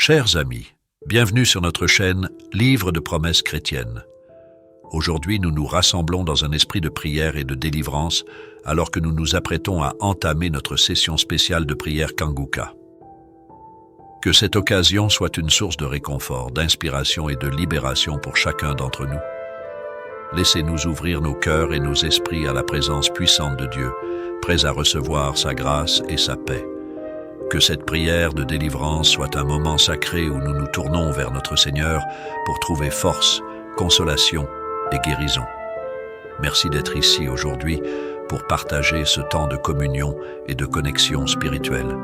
Chers amis, bienvenue sur notre chaîne Livre de promesses chrétiennes. Aujourd'hui, nous nous rassemblons dans un esprit de prière et de délivrance alors que nous nous apprêtons à entamer notre session spéciale de prière Kanguka. Que cette occasion soit une source de réconfort, d'inspiration et de libération pour chacun d'entre nous. Laissez-nous ouvrir nos cœurs et nos esprits à la présence puissante de Dieu, prêts à recevoir sa grâce et sa paix. Que cette prière de délivrance soit un moment sacré où nous nous tournons vers notre Seigneur pour trouver force, consolation et guérison. Merci d'être ici aujourd'hui pour partager ce temps de communion et de connexion spirituelle.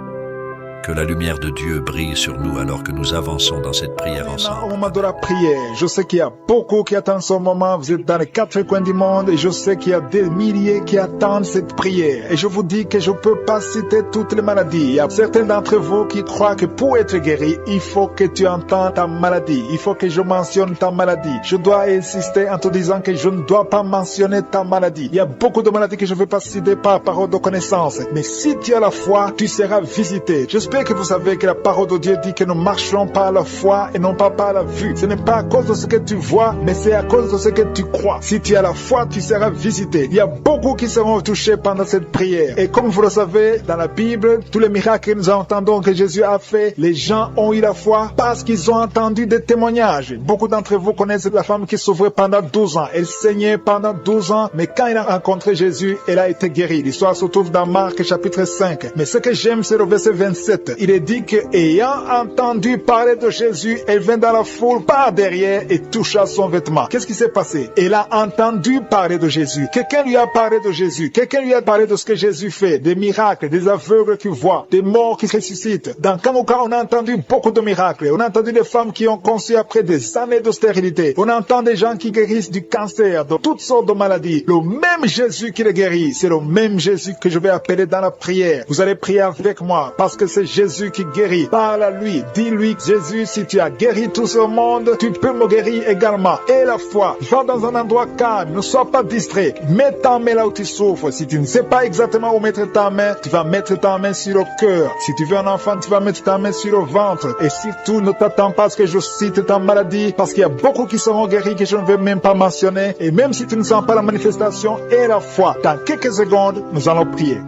Que la lumière de Dieu brille sur nous alors que nous avançons dans cette prière ensemble. Au moment de la prière, je sais qu'il y a beaucoup qui attendent ce moment. Vous êtes dans les quatre coins du monde et je sais qu'il y a des milliers qui attendent cette prière. Et je vous dis que je ne peux pas citer toutes les maladies. Il y a certains d'entre vous qui croient que pour être guéri, il faut que tu entends ta maladie. Il faut que je mentionne ta maladie. Je dois insister en te disant que je ne dois pas mentionner ta maladie. Il y a beaucoup de maladies que je ne veux pas citer par parole de connaissance. Mais si tu as la foi, tu seras visité. J'espère que vous savez que la parole de Dieu dit que nous marchons par la foi et non pas par la vue. Ce n'est pas à cause de ce que tu vois, mais c'est à cause de ce que tu crois. Si tu as la foi, tu seras visité. Il y a beaucoup qui seront touchés pendant cette prière. Et comme vous le savez, dans la Bible, tous les miracles que nous entendons que Jésus a fait, les gens ont eu la foi parce qu'ils ont entendu des témoignages. Beaucoup d'entre vous connaissent la femme qui souffrait pendant 12 ans. Elle saignait pendant 12 ans, mais quand elle a rencontré Jésus, elle a été guérie. L'histoire se trouve dans Marc chapitre 5. Mais ce que j'aime, c'est le verset 27. Il est dit que, ayant entendu parler de Jésus, elle vint dans la foule par derrière et toucha son vêtement. Qu'est-ce qui s'est passé? Elle a entendu parler de Jésus. Quelqu'un lui a parlé de Jésus. Quelqu'un lui a parlé de ce que Jésus fait, des miracles, des aveugles qui voient, des morts qui ressuscitent. Dans Kanguka, on a entendu beaucoup de miracles. On a entendu des femmes qui ont conçu après des années de stérilité. On entend des gens qui guérissent du cancer, de toutes sortes de maladies. Le même Jésus qui les guérit, c'est le même Jésus que je vais appeler dans la prière. Vous allez prier avec moi parce que c'est Jésus qui guérit. Parle à lui. Dis-lui, Jésus, si tu as guéri tout ce monde, tu peux me guérir également. Et la foi. Va dans un endroit calme. Ne sois pas distrait. Mets ta main là où tu souffres. Si tu ne sais pas exactement où mettre ta main, tu vas mettre ta main sur le cœur. Si tu veux un enfant, tu vas mettre ta main sur le ventre. Et surtout, ne t'attends pas à ce que je cite ta maladie, parce qu'il y a beaucoup qui seront guéris que je ne vais même pas mentionner. Et même si tu ne sens pas la manifestation et la foi, dans quelques secondes, nous allons prier.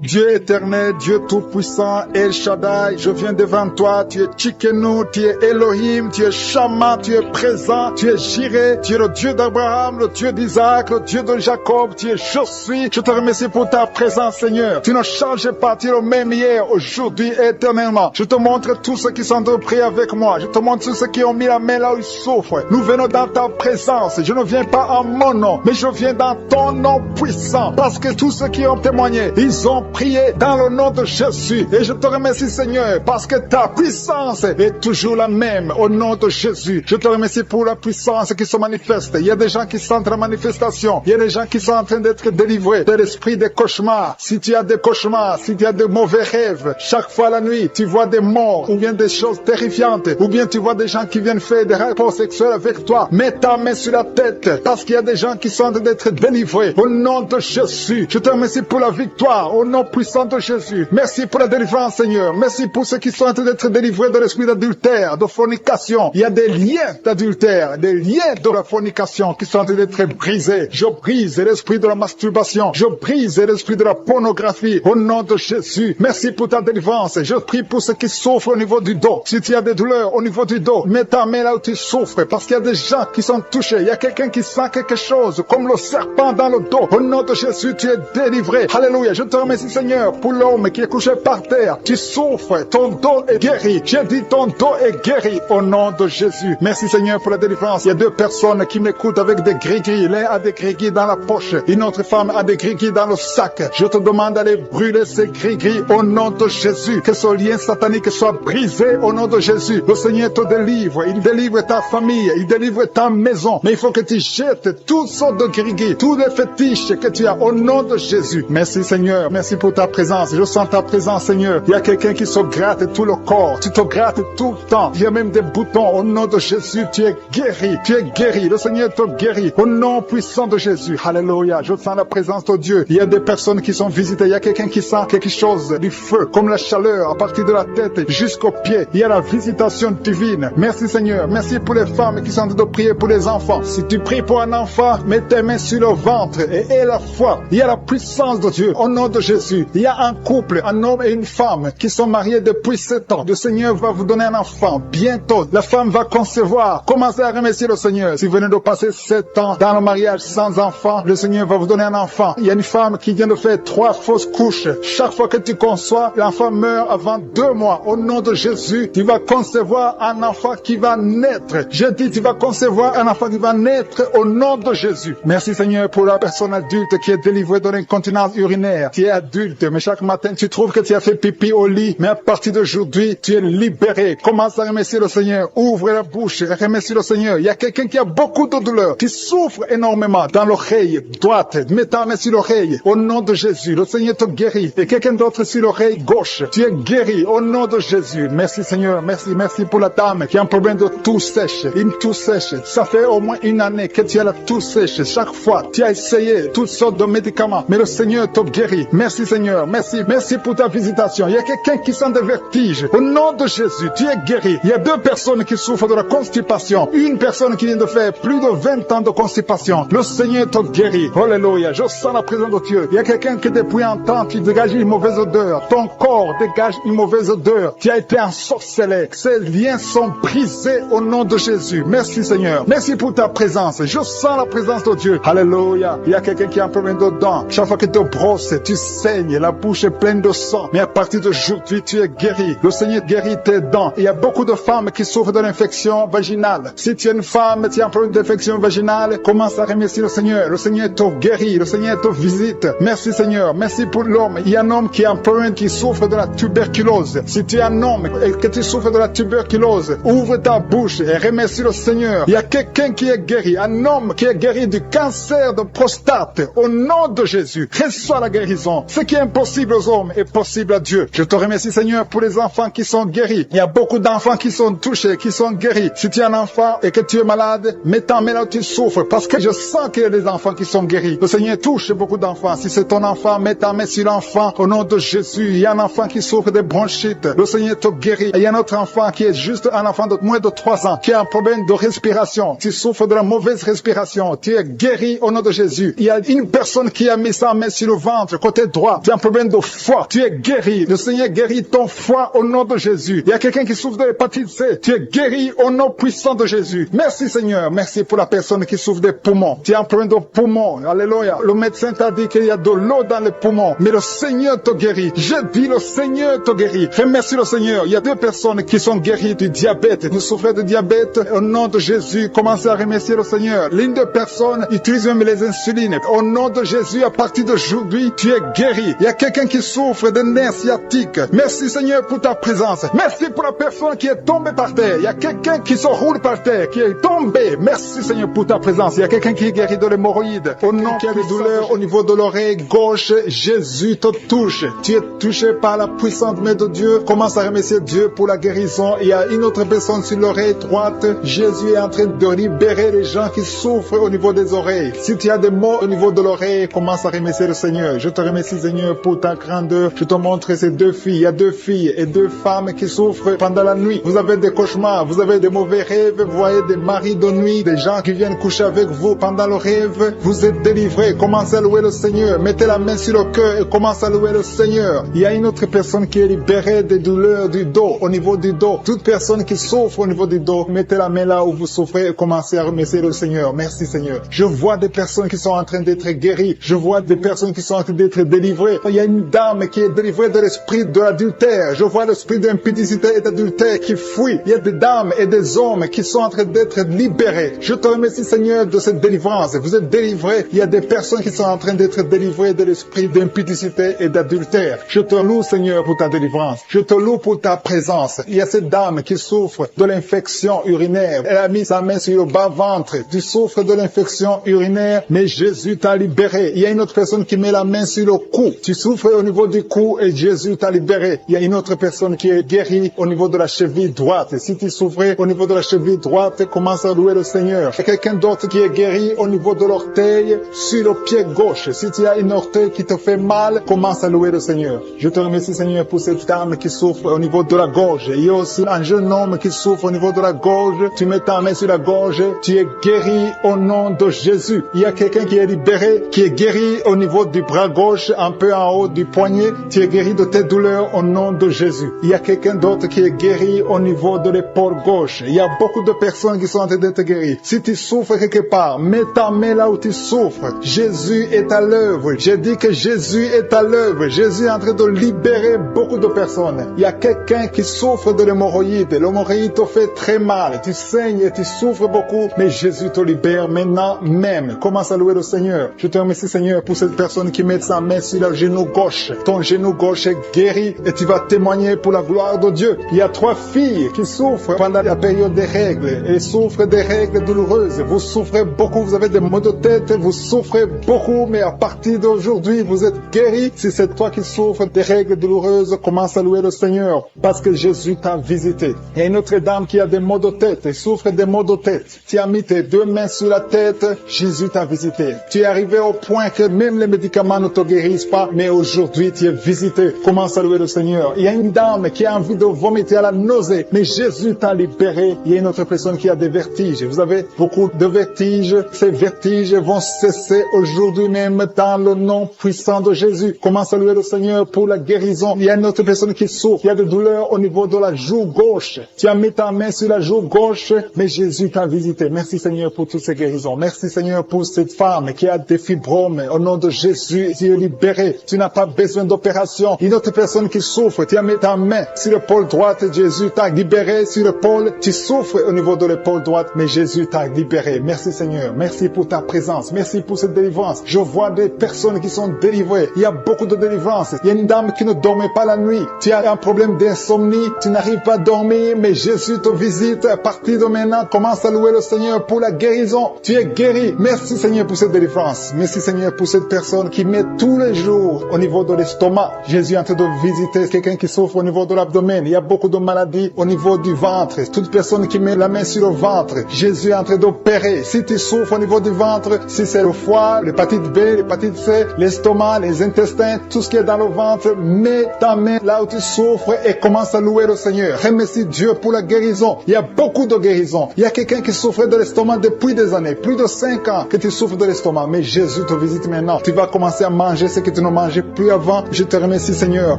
Dieu éternel, Dieu tout-puissant, El Shaddai, je viens devant toi, tu es Tsidkenu, tu es Elohim, tu es Shama, tu es présent, tu es Jireh, tu es le Dieu d'Abraham, le Dieu d'Isaac, le Dieu de Jacob, tu es Je suis. Je te remercie pour ta présence, Seigneur. Tu ne changes pas, tu es le même hier, aujourd'hui et éternellement. Je te montre tous ceux qui sont de prier avec moi. Je te montre tous ceux qui ont mis la main là où ils souffrent. Nous venons dans ta présence. Je ne viens pas en mon nom, mais je viens dans ton nom puissant, parce que tous ceux qui ont témoigné, ils ont prier dans le nom de Jésus. Et je te remercie, Seigneur, parce que ta puissance est toujours la même au nom de Jésus. Je te remercie pour la puissance qui se manifeste. Il y a des gens qui sentent la manifestation. Il y a des gens qui sont en train d'être délivrés de l'esprit des cauchemars. Si tu as des cauchemars, si tu as de mauvais rêves, chaque fois la nuit, tu vois des morts ou bien des choses terrifiantes, ou bien tu vois des gens qui viennent faire des rapports sexuels avec toi, mets ta main sur la tête, parce qu'il y a des gens qui sont en train d'être délivrés au nom de Jésus. Je te remercie pour la victoire au nom puissant de Jésus. Merci pour la délivrance, Seigneur. Merci pour ceux qui sont en train d'être délivrés de l'esprit d'adultère, de fornication. Il y a des liens d'adultère, des liens de la fornication qui sont en train d'être brisés. Je brise l'esprit de la masturbation. Je brise l'esprit de la pornographie au nom de Jésus. Merci pour ta délivrance. Je prie pour ceux qui souffrent au niveau du dos. Si tu as des douleurs au niveau du dos, mets ta main là où tu souffres, parce qu'il y a des gens qui sont touchés. Il y a quelqu'un qui sent quelque chose, comme le serpent dans le dos. Au nom de Jésus, tu es délivré. Alléluia. Je te remercie, Seigneur, pour l'homme qui est couché par terre. Tu souffres, ton dos est guéri. J'ai dit ton dos est guéri au nom de Jésus. Merci, Seigneur, pour la délivrance. Il y a deux personnes qui m'écoutent avec des gris-gris. L'un a des gris-gris dans la poche. Une autre femme a des gris-gris dans le sac. Je te demande d'aller brûler ces gris-gris au nom de Jésus. Que ce lien satanique soit brisé au nom de Jésus. Le Seigneur te délivre. Il délivre ta famille. Il délivre ta maison. Mais il faut que tu jettes toutes sortes de gris-gris, tous les fétiches que tu as au nom de Jésus. Merci, Seigneur. Merci, merci pour ta présence. Je sens ta présence, Seigneur. Il y a quelqu'un qui se gratte tout le corps. Tu te grattes tout le temps. Il y a même des boutons. Au nom de Jésus, tu es guéri. Tu es guéri. Le Seigneur te guérit. Au nom puissant de Jésus. Alléluia. Je sens la présence de Dieu. Il y a des personnes qui sont visitées. Il y a quelqu'un qui sent quelque chose, du feu, comme la chaleur, à partir de la tête jusqu'aux pieds. Il y a la visitation divine. Merci, Seigneur. Merci pour les femmes qui sont en train de prier pour les enfants. Si tu pries pour un enfant, mets tes mains sur le ventre et aie la foi. Il y a la puissance de Dieu. Au nom de Jésus. Il y a un couple, un homme et une femme qui sont mariés depuis 7 ans. Le Seigneur va vous donner un enfant. Bientôt, la femme va concevoir. Commencez à remercier le Seigneur. Si vous venez de passer 7 ans dans le mariage sans enfant, le Seigneur va vous donner un enfant. Il y a une femme qui vient de faire 3 fausses couches. Chaque fois que tu conçois, l'enfant meurt avant 2 mois. Au nom de Jésus, tu vas concevoir un enfant qui va naître. Je dis, tu vas concevoir un enfant qui va naître au nom de Jésus. Merci, Seigneur, pour la personne adulte qui est délivrée de l'incontinence urinaire. Tu es adulte, mais chaque matin, tu trouves que tu as fait pipi au lit. Mais à partir d'aujourd'hui, tu es libéré. Commence à remercier le Seigneur. Ouvre la bouche et remercie le Seigneur. Il y a quelqu'un qui a beaucoup de douleur, qui souffre énormément dans l'oreille droite. Mets ta main sur l'oreille. Au nom de Jésus, le Seigneur te guérit. Et quelqu'un d'autre sur l'oreille gauche. Tu es guéri au nom de Jésus. Merci, Seigneur. Merci pour la dame qui a un problème de toux sèche. Une toux sèche. Ça fait au moins 1 année que tu as la toux sèche. Chaque fois, tu as essayé toutes sortes de médicaments. Mais le Seigneur te guérit. Merci, Seigneur. Merci pour ta visitation. Il y a quelqu'un qui sent des vertiges. Au nom de Jésus, tu es guéri. Il y a 2 personnes qui souffrent de la constipation. Une personne qui vient de faire plus de 20 ans de constipation. Le Seigneur te guérit. Alléluia. Je sens la présence de Dieu. Il y a quelqu'un qui depuis un temps qui dégage une mauvaise odeur. Ton corps dégage une mauvaise odeur. Tu as été ensorcelé. Ces liens sont brisés au nom de Jésus. Merci, Seigneur. Merci pour ta présence. Je sens la présence de Dieu. Alléluia. Il y a quelqu'un qui a un problème de dents. Chaque fois que tu te brosses, tu saignes. La bouche est pleine de sang. Mais à partir d'aujourd'hui, tu es guéri. Le Seigneur guérit tes dents. Il y a beaucoup de femmes qui souffrent de l'infection vaginale. Si tu es une femme, tu as un problème d'infection vaginale, commence à remercier le Seigneur. Le Seigneur te guérit. Le Seigneur te visite. Merci, Seigneur. Merci pour l'homme. Il y a un homme qui a un problème, qui souffre de la tuberculose. Si tu es un homme et que tu souffres de la tuberculose, ouvre ta bouche et remercie le Seigneur. Il y a quelqu'un qui est guéri. Un homme qui est guéri du cancer de prostate. Au nom de Jésus, reçois la guérison. Ce qui est impossible aux hommes est possible à Dieu. Je te remercie, Seigneur, pour les enfants qui sont guéris. Il y a beaucoup d'enfants qui sont touchés, qui sont guéris. Si tu es un enfant et que tu es malade, mets ta main là où tu souffres, parce que je sens qu'il y a des enfants qui sont guéris. Le Seigneur touche beaucoup d'enfants. Si c'est ton enfant, mets ta main sur l'enfant. Au nom de Jésus, il y a un enfant qui souffre de bronchite. Le Seigneur te guérit. Et il y a un autre enfant qui est juste un enfant de moins de 3 ans, qui a un problème de respiration. Tu souffres de la mauvaise respiration. Tu es guéri au nom de Jésus. Il y a une personne qui a mis sa main sur le ventre, côté droit. Tu as un problème de foie. Tu es guéri. Le Seigneur guérit ton foie au nom de Jésus. Il y a quelqu'un qui souffre de l'hépatite C. Tu es guéri au nom puissant de Jésus. Merci, Seigneur. Merci pour la personne qui souffre des poumons. Tu as un problème de poumons. Alléluia. Le médecin t'a dit qu'il y a de l'eau dans les poumons. Mais le Seigneur te guérit. Je dis, le Seigneur te guérit. Remercie le Seigneur. Il y a 2 personnes qui sont guéries du diabète. Vous souffrez de diabète. Au nom de Jésus, commencez à remercier le Seigneur. L'une des personnes utilise même les insulines. Au nom de Jésus, à partir d'aujourd'hui, tu es guéri. Il y a quelqu'un qui souffre de nerfs sciatiques. Merci, Seigneur, pour ta présence. Merci pour la personne qui est tombée par terre. Il y a quelqu'un qui se roule par terre, qui est tombé. Merci, Seigneur, pour ta présence. Il y a quelqu'un qui est guéri de l'hémorroïde. Au nom qui a des douleurs au niveau de l'oreille gauche, Jésus te touche. Tu es touché par la puissante main de Dieu. Commence à remercier Dieu pour la guérison. Il y a une autre personne sur l'oreille droite. Jésus est en train de libérer les gens qui souffrent au niveau des oreilles. Si tu as des maux au niveau de l'oreille, commence à remercier le Seigneur. Je te remercie, Seigneur, pour ta grandeur. Je te montre ces 2 filles. Il y a 2 filles et 2 femmes qui souffrent pendant la nuit. Vous avez des cauchemars, vous avez des mauvais rêves, vous voyez des maris de nuit, des gens qui viennent coucher avec vous pendant le rêve. Vous êtes délivrés. Commencez à louer le Seigneur. Mettez la main sur le cœur et commencez à louer le Seigneur. Il y a une autre personne qui est libérée des douleurs du dos, au niveau du dos. Toute personne qui souffre au niveau du dos, mettez la main là où vous souffrez et commencez à remercier le Seigneur. Merci, Seigneur. Je vois des personnes qui sont en train d'être guéries. Je vois des personnes qui sont en train d'être délivrées. Il y a une dame qui est délivrée de l'esprit de l'adultère. Je vois l'esprit d'impudicité et d'adultère qui fuit. Il y a des dames et des hommes qui sont en train d'être libérés. Je te remercie, Seigneur, de cette délivrance. Vous êtes délivrés. Il y a des personnes qui sont en train d'être délivrées de l'esprit d'impudicité et d'adultère. Je te loue, Seigneur, pour ta délivrance. Je te loue pour ta présence. Il y a cette dame qui souffre de l'infection urinaire. Elle a mis sa main sur le bas-ventre. Tu souffres de l'infection urinaire, mais Jésus t'a libéré. Il y a une autre personne qui met la main sur le cou. cou. Tu souffres au niveau du cou et Jésus t'a libéré. Il y a une autre personne qui est guérie au niveau de la cheville droite. Et si tu souffrais au niveau de la cheville droite, commence à louer le Seigneur. Il y a quelqu'un d'autre qui est guéri au niveau de l'orteil sur le pied gauche. Si tu as une orteil qui te fait mal, commence à louer le Seigneur. Je te remercie, Seigneur, pour cette dame qui souffre au niveau de la gorge. Il y a aussi un jeune homme qui souffre au niveau de la gorge. Tu mets ta main sur la gorge. Tu es guéri au nom de Jésus. Il y a quelqu'un qui est libéré, qui est guéri au niveau du bras gauche, un peu en haut du poignet. Tu es guéri de tes douleurs au nom de Jésus. Il y a quelqu'un d'autre qui est guéri au niveau de l'épaule gauche. Il y a beaucoup de personnes qui sont en train d'être guéries. Si tu souffres quelque part, mets ta main là où tu souffres. Jésus est à l'œuvre. J'ai dit que Jésus est à l'œuvre. Jésus est en train de libérer beaucoup de personnes. Il y a quelqu'un qui souffre de l'hémorroïde. L'hémorroïde te fait très mal. Tu saignes et tu souffres beaucoup, mais Jésus te libère maintenant même. Commence à louer le Seigneur. Je te remercie, Seigneur, pour cette personne qui met sa main sur le genou gauche. Ton genou gauche est guéri et tu vas témoigner pour la gloire de Dieu. Il y a 3 filles qui souffrent pendant la période des règles et souffrent des règles douloureuses. Vous souffrez beaucoup, vous avez des maux de tête, vous souffrez beaucoup, mais à partir d'aujourd'hui, vous êtes guéri. Si c'est toi qui souffres des règles douloureuses, commence à louer le Seigneur parce que Jésus t'a visité. Il y a une autre dame qui a des maux de tête et souffre des maux de tête. Tu as mis tes 2 mains sur la tête, Jésus t'a visité. Tu es arrivé au point que même les médicaments ne te guérissent pas, mais aujourd'hui tu es visité. Commence à louer le Seigneur. Il y a une dame qui a envie de vomiter à la nausée, mais Jésus t'a libéré. Il y a une autre personne qui a des vertiges. Vous avez beaucoup de vertiges. Ces vertiges vont cesser aujourd'hui même dans le nom puissant de Jésus. Commence à louer le Seigneur pour la guérison. Il y a une autre personne qui souffre. Il y a des douleurs au niveau de la joue gauche. Tu as mis ta main sur la joue gauche, mais Jésus t'a visité. Merci Seigneur pour toutes ces guérisons. Merci Seigneur pour cette femme qui a des fibromes. Au nom de Jésus, tu es libéré. Tu n'as pas besoin d'opération. Une autre personne qui souffre, tu as mis ta main sur l'épaule droite, Jésus t'a libéré sur l'épaule. Tu souffres au niveau de l'épaule droite, mais Jésus t'a libéré. Merci Seigneur. Merci pour ta présence. Merci pour cette délivrance. Je vois des personnes qui sont délivrées. Il y a beaucoup de délivrance. Il y a une dame qui ne dormait pas la nuit. Tu as un problème d'insomnie. Tu n'arrives pas à dormir, mais Jésus te visite. À partir de maintenant, commence à louer le Seigneur pour la guérison. Tu es guéri. Merci Seigneur pour cette délivrance. Merci Seigneur pour cette personne qui met tous les jours au niveau de l'estomac. Jésus est en train de visiter quelqu'un qui souffre au niveau de l'abdomen. Il y a beaucoup de maladies au niveau du ventre. Toute personne qui met la main sur le ventre, Jésus est en train d'opérer. Si tu souffres au niveau du ventre, si c'est le foie, l'hépatite B, l'hépatite C, l'estomac, les intestins, tout ce qui est dans le ventre, mets ta main là où tu souffres et commence à louer le Seigneur. Remercie Dieu pour la guérison. Il y a beaucoup de guérisons. Il y a quelqu'un qui souffrait de l'estomac depuis des années, plus de 5 ans que tu souffres de l'estomac, mais Jésus te visite maintenant. Tu vas commencer à manger ce que tu ne mangeais plus avant. Je te remercie Seigneur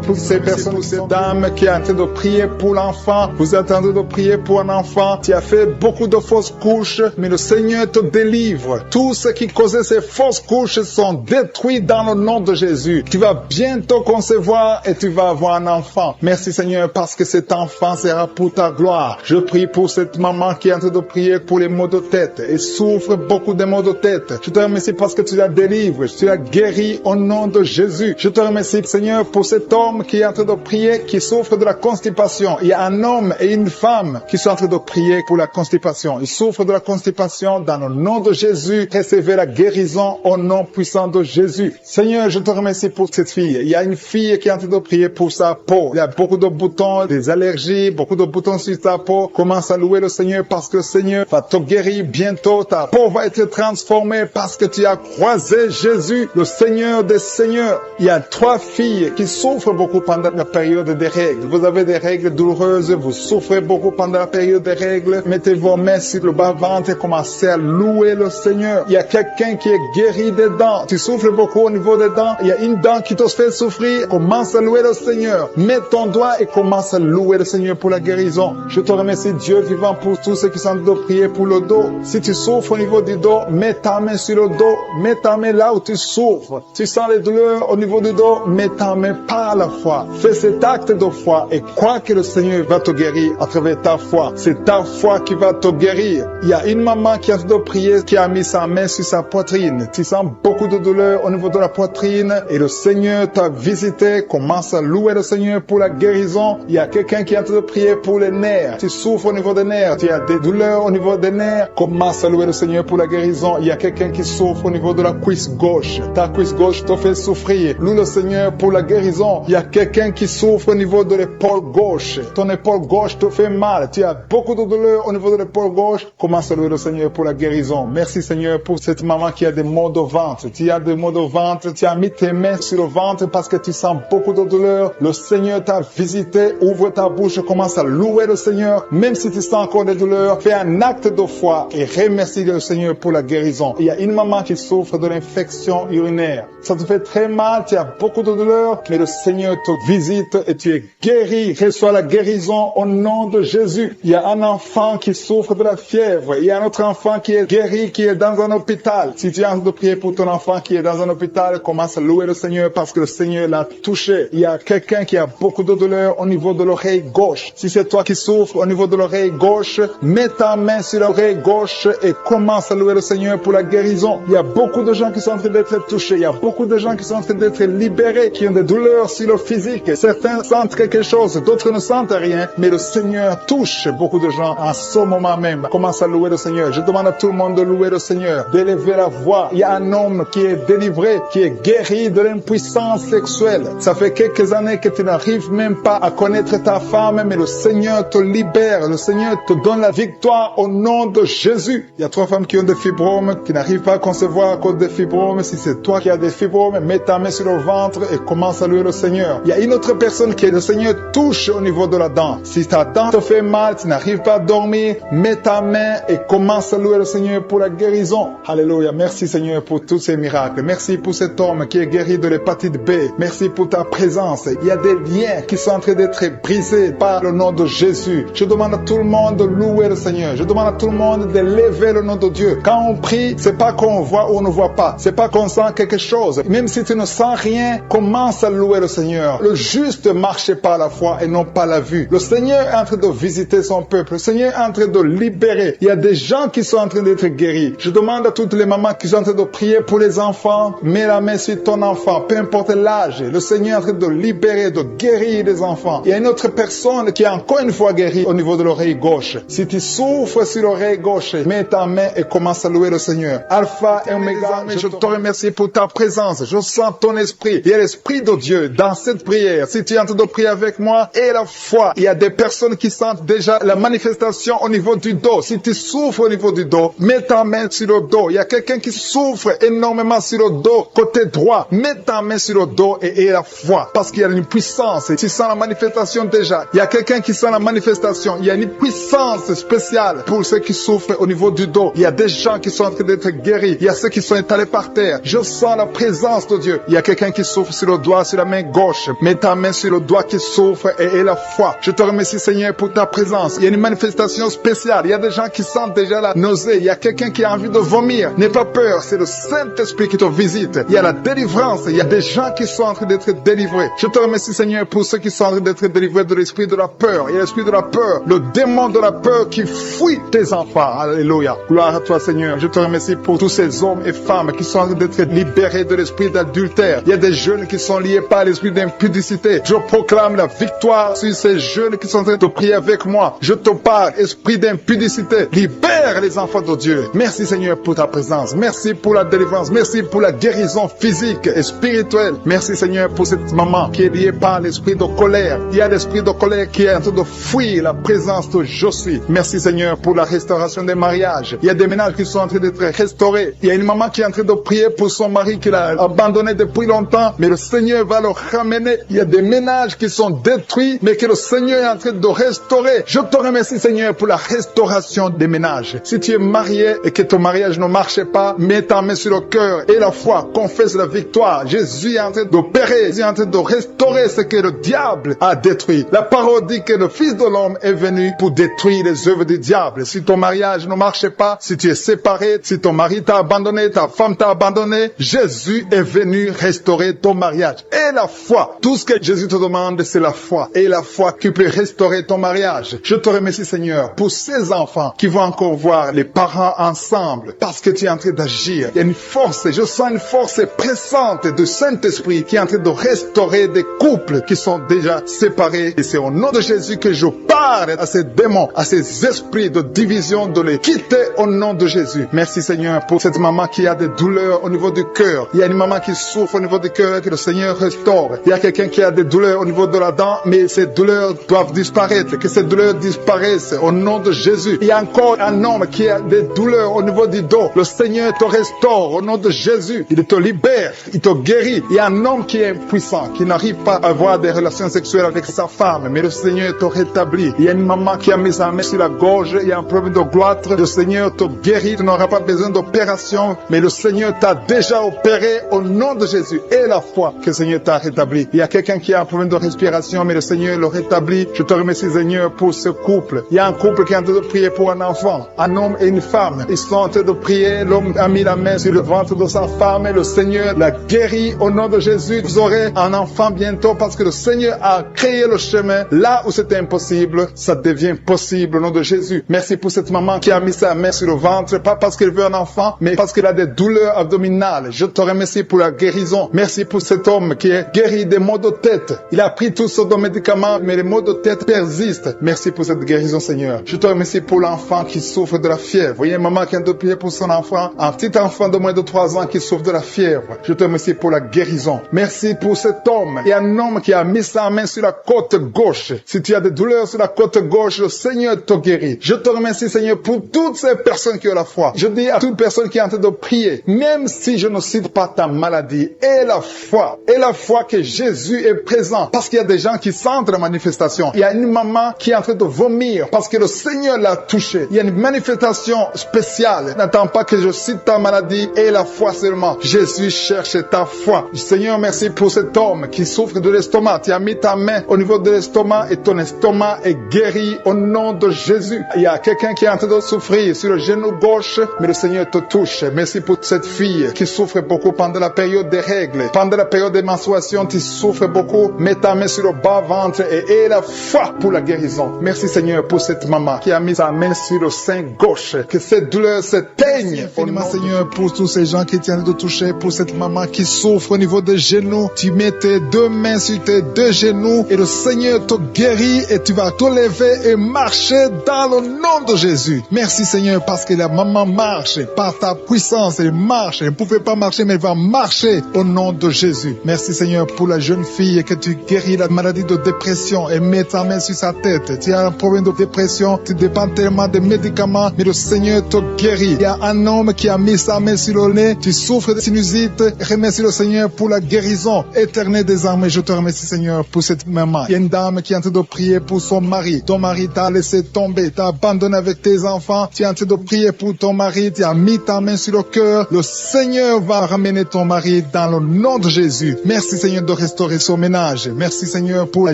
pour ces personnes, pour ces dames qui sont en train de prier pour l'enfant. Vous êtes en train de prier pour un enfant. Tu as fait beaucoup de fausses couches, mais le Seigneur te délivre. Tout ce qui causait ces fausses couches sont détruits dans le nom de Jésus. Tu vas bientôt concevoir et tu vas avoir un enfant. Merci Seigneur parce que cet enfant sera pour ta gloire. Je prie pour cette maman qui est en train de prier pour les maux de tête et souffre beaucoup de maux de tête. Je te remercie parce que tu la délivres. Tu la guéris au nom de Jésus. Je te remercie Seigneur pour cet homme qui est en train de prier, qui souffre de la constipation. Il y a un homme et une femme qui sont en train de prier pour la constipation. Ils souffrent de la constipation dans le nom de Jésus. Recevez la guérison au nom puissant de Jésus. Seigneur, je te remercie pour cette fille. Il y a une fille qui est en train de prier pour sa peau. Il y a beaucoup de boutons, des allergies, beaucoup de boutons sur ta peau. Commence à louer le Seigneur parce que le Seigneur va te guérir bientôt. Ta peau va être transformée parce que tu as croisé Jésus, le Seigneur des Seigneurs. Il y a 3 filles qui souffrent beaucoup pendant la période des règles. Vous avez des règles douloureuses, vous souffrez beaucoup pendant la période des règles. Mettez vos mains sur le bas-ventre et commencez à louer le Seigneur. Il y a quelqu'un qui est guéri des dents. Tu souffres beaucoup au niveau des dents. Il y a une dent qui te fait souffrir. Commence à louer le Seigneur. Mets ton doigt et commence à louer le Seigneur pour la guérison. Je te remercie Dieu vivant pour tous ceux qui sont de prier pour le dos. Si tu souffres au niveau du dos, mets ta main sur le dos. Mets ta main là où tu souffres. Tu sens les douleurs au niveau du dos, mets ta main par la foi. Fais cet acte de foi et crois que le Seigneur va te guérir à travers ta foi. C'est ta foi qui va te guérir. Il y a une maman qui a de prier, qui a mis sa main sur sa poitrine. Tu sens beaucoup de douleur au niveau de la poitrine et le Seigneur t'a visité. Commence à louer le Seigneur pour la guérison. Il y a quelqu'un qui a de prier pour les nerfs. Tu souffres au niveau des nerfs. Tu as des douleurs au niveau des nerfs. Commence à louer le Seigneur pour la guérison. Il y a quelqu'un qui souffre au niveau de la cuisse gauche. Ta cuisse gauche te fait souffrir. souffrir. Loue le Seigneur pour la guérison. Il y a quelqu'un qui souffre au niveau de l'épaule gauche. Ton épaule gauche te fait mal. Tu as beaucoup de douleur au niveau de l'épaule gauche. Commence à louer le Seigneur pour la guérison. Merci Seigneur pour cette maman qui a des maux de ventre. Tu as des maux de ventre. Tu as mis tes mains sur le ventre parce que tu sens beaucoup de douleur. Le Seigneur t'a visité. Ouvre ta bouche. Commence à louer le Seigneur. Même si tu sens encore des douleurs, fais un acte de foi et remercie le Seigneur pour la guérison. Il y a une maman qui souffre de l'infection urinaire. Ça te fait très mal. Tu as beaucoup de douleur. Mais le Seigneur te visite et tu es guéri. Reçois la guérison au nom de Jésus. Il y a un enfant qui souffre de la fièvre. Il y a un autre enfant qui est guéri, qui est dans un hôpital. Si tu es en train de prier pour ton enfant qui est dans un hôpital, commence à louer le Seigneur parce que le Seigneur l'a touché. Il y a quelqu'un qui a beaucoup de douleur au niveau de l'oreille gauche. Si c'est toi qui souffres au niveau de l'oreille gauche, mets ta main sur l'oreille gauche et commence à louer le Seigneur pour la guérison. Il y a beaucoup de gens qui sont en train d'être touchés. Il y a beaucoup de gens qui sont en train d'être libérés, qui ont des douleurs sur le physique. Certains sentent quelque chose, d'autres ne sentent rien, mais le Seigneur touche beaucoup de gens en ce moment même. Commence à louer le Seigneur. Je demande à tout le monde de louer le Seigneur, d'élever la voix. Il y a un homme qui est délivré, qui est guéri de l'impuissance sexuelle. Ça fait quelques années que tu n'arrives même pas à connaître ta femme, mais le Seigneur te libère. Le Seigneur te donne la victoire au nom de Jésus. Il y a 3 femmes qui ont des fibromes, qui n'arrivent pas à concevoir à cause des fibromes. Si c'est toi qui as des fibromes, mets ta main sur le ventre et commence à louer le Seigneur. Il y a une autre personne qui, le Seigneur touche au niveau de la dent. Si ta dent te fait mal, tu n'arrives pas à dormir, mets ta main et commence à louer le Seigneur pour la guérison. Alléluia. Merci Seigneur pour tous ces miracles. Merci pour cet homme qui est guéri de l'hépatite B. Merci pour ta présence. Il y a des liens qui sont en train d'être brisés par le nom de Jésus. Je demande à tout le monde de louer le Seigneur. Je demande à tout le monde de lever le nom de Dieu. Quand on prie, c'est pas qu'on voit ou on ne voit pas. C'est pas qu'on sent quelque chose. Même si tu ne sens rien, commence à louer le Seigneur. Le juste marche par la foi et non pas la vue. Le Seigneur est en train de visiter son peuple. Le Seigneur est en train de libérer. Il y a des gens qui sont en train d'être guéris. Je demande à toutes les mamans qui sont en train de prier pour les enfants. Mets la main sur ton enfant, peu importe l'âge. Le Seigneur est en train de libérer, de guérir les enfants. Il y a une autre personne qui est encore une fois guérie au niveau de l'oreille gauche. Si tu souffres sur l'oreille gauche, mets ta main et commence à louer le Seigneur. Alpha et Oméga, je te remercie pour ta présence. Je sens ton esprit. Il y a l'esprit de Dieu dans cette prière. Si tu es en train de prier avec moi, et la foi. Il y a des personnes qui sentent déjà la manifestation au niveau du dos. Si tu souffres au niveau du dos, mets ta main sur le dos. Il y a quelqu'un qui souffre énormément sur le dos, côté droit. Mets ta main sur le dos et la foi. Parce qu'il y a une puissance. Tu sens la manifestation déjà. Il y a quelqu'un qui sent la manifestation. Il y a une puissance spéciale pour ceux qui souffrent au niveau du dos. Il y a des gens qui sont en train d'être guéris. Il y a ceux qui sont étalés par terre. Je sens la présence de Dieu. Il y a quelqu'un qui souffre sur le doigt, sur la main gauche. Mets ta main sur le doigt qui souffre et la foi. Je te remercie Seigneur pour ta présence. Il y a une manifestation spéciale. Il y a des gens qui sentent déjà la nausée. Il y a quelqu'un qui a envie de vomir. N'aie pas peur. C'est le Saint-Esprit qui te visite. Il y a la délivrance. Il y a des gens qui sont en train d'être délivrés. Je te remercie Seigneur pour ceux qui sont en train d'être délivrés de l'esprit de la peur. Il y a l'esprit de la peur. Le démon de la peur qui fuit tes enfants. Alléluia. Gloire à toi Seigneur. Je te remercie pour tous ces hommes et femmes qui sont en train d'être libérés de l'esprit d'adultère. Il y a des jeunes qui sont liés par l'esprit d'impudicité. Je proclame la victoire sur ces jeunes qui sont en train de prier avec moi. Je te parle, esprit d'impudicité. Libère les enfants de Dieu. Merci Seigneur pour ta présence. Merci pour la délivrance. Merci pour la guérison physique et spirituelle. Merci Seigneur pour cette maman qui est liée par l'esprit de colère. Il y a l'esprit de colère qui est en train de fuir la présence de Je suis. Merci Seigneur pour la restauration des mariages. Il y a des ménages qui sont en train d'être restaurés. Il y a une maman qui est en train de prier pour son mari qui l'a abandonné depuis longtemps, mais le Seigneur va le ramener. Il y a des ménages qui sont détruits, mais que le Seigneur est en train de restaurer. Je te remercie Seigneur pour la restauration des ménages. Si tu es marié et que ton mariage ne marche pas, mets ta main sur le cœur et la foi, confesse la victoire. Jésus est en train d'opérer, Jésus est en train de restaurer ce que le diable a détruit. La parole dit que le Fils de l'homme est venu pour détruire les œuvres du diable. Si ton mariage ne marche pas, si tu es séparé, si ton mari t'a abandonné, ta femme t'a abandonné, Jésus est venu restaurer ton mariage. Et la foi. Tout ce que Jésus te demande, c'est la foi. Et la foi qui peut restaurer ton mariage. Je te remercie Seigneur pour ces enfants qui vont encore voir les parents ensemble parce que tu es en train d'agir. Il y a une force, je sens une force pressante du Saint-Esprit qui est en train de restaurer des couples qui sont déjà séparés. Et c'est au nom de Jésus que je parle à ces démons, à ces esprits de division, de les quitter au nom de Jésus. Merci Seigneur pour cette maman qui a des douleurs au niveau du cœur. Il y a une maman qui souffre au niveau du cœur, que le Seigneur restaure. Il y a quelqu'un qui a des douleurs au niveau de la dent, mais ces douleurs doivent disparaître, que ces douleurs disparaissent au nom de Jésus. Il y a encore un homme qui a des douleurs au niveau du dos. Le Seigneur te restaure au nom de Jésus. Il te libère, il te guérit. Il y a un homme qui est impuissant, qui n'arrive pas à avoir des relations sexuelles avec sa femme, mais le Seigneur te rétablit. Il y a une maman qui a mis sa main sur la gorge, il y a un problème de goitre, le Seigneur te guérit, tu n'auras pas besoin d'opération, mais le Seigneur t'a déjà opéré au nom de Jésus. Et la foi que le Seigneur t'a rétabli. Il y a quelqu'un qui a un problème de respiration, mais le Seigneur le rétablit. Je te remercie, Seigneur, pour ce couple. Il y a un couple qui est en train de prier pour un enfant, un homme et une femme. Ils sont en train de prier, l'homme a mis la main sur le ventre de sa femme et le Seigneur l'a guéri au nom de Jésus. Vous aurez un enfant bientôt parce que le Seigneur a créé le chemin. Là où c'était impossible, ça devient possible au nom de Jésus. Merci pour cette maman qui a mis sa main sur le ventre, pas parce qu'elle veut un enfant, mais parce qu'elle a des douleurs abdominales. Je te remercie pour la guérison. Merci pour cet homme qui est guéri des maux de tête. Il a pris tous sortes de médicaments, mais les maux de tête persistent. Merci pour cette guérison, Seigneur. Je te remercie pour l'enfant qui souffre de la fièvre. Il y a une maman qui a de prier pour son enfant, un petit enfant de moins de 3 ans qui souffre de la fièvre. Je te remercie pour la guérison. Merci pour cet homme. Il y a un homme qui a mis sa main sur la côte gauche. Si tu as des douleurs sur la côte gauche, le Seigneur te guérit. Je te remercie, Seigneur, pour toutes ces personnes qui ont la foi. Je dis à toute personne qui est en train de prier, même si je ne cite pas ta maladie, et la foi que Jésus est présent, parce qu'il y a des gens qui sentent la manifestation. Il y a une maman qui est en train de vomir parce que le Seigneur l'a touché. Il y a une manifestation spéciale. N'attends pas que je cite ta maladie et la foi seulement. Jésus cherche ta foi. Seigneur, merci pour cet homme qui souffre de l'estomac. Tu as mis ta main au niveau de l'estomac et ton estomac est guéri au nom de Jésus. Il y a quelqu'un qui est en train de souffrir sur le genou gauche, mais le Seigneur te touche. Merci pour cette fille qui souffre beaucoup pendant la période des règles. Pendant la période des menstruations, tu souffres beaucoup. Mets ta main sur le bas-ventre et aie la foi pour la guérison. Merci, Seigneur, pour cette maman qui a mis sa main sur le sein gauche. Que cette douleur s'éteigne. Merci, Seigneur, pour tous ces gens qui tiennent de toucher, pour cette maman qui souffre au niveau des genoux. Tu mets tes 2 mains sur tes 2 genoux et le Seigneur te guérit et tu vas te lever et marcher dans le nom de Jésus. Merci, Seigneur, parce que la maman marche par ta puissance. Elle marche. Elle ne pouvait pas marcher, mais elle va marcher au nom de Jésus. Merci, Seigneur, pour la jeune fille que tu guéris la maladie de dépression et mets ta main sur sa tête. Tu as un problème de dépression, tu dépends tellement des médicaments, mais le Seigneur te guérit. Il y a un homme qui a mis sa main sur le nez, tu souffres de sinusite. Remercie le Seigneur pour la guérison éternelle des armées. Je te remercie, Seigneur, pour cette maman. Il y a une dame qui est en train de prier pour son mari. Ton mari t'a laissé tomber, t'a abandonné avec tes enfants. Tu es en train de prier pour ton mari, tu as mis ta main sur le cœur. Le Seigneur va ramener ton mari dans le nom de Jésus. Merci, Seigneur, de restaurer son ménage. Merci, Seigneur, pour la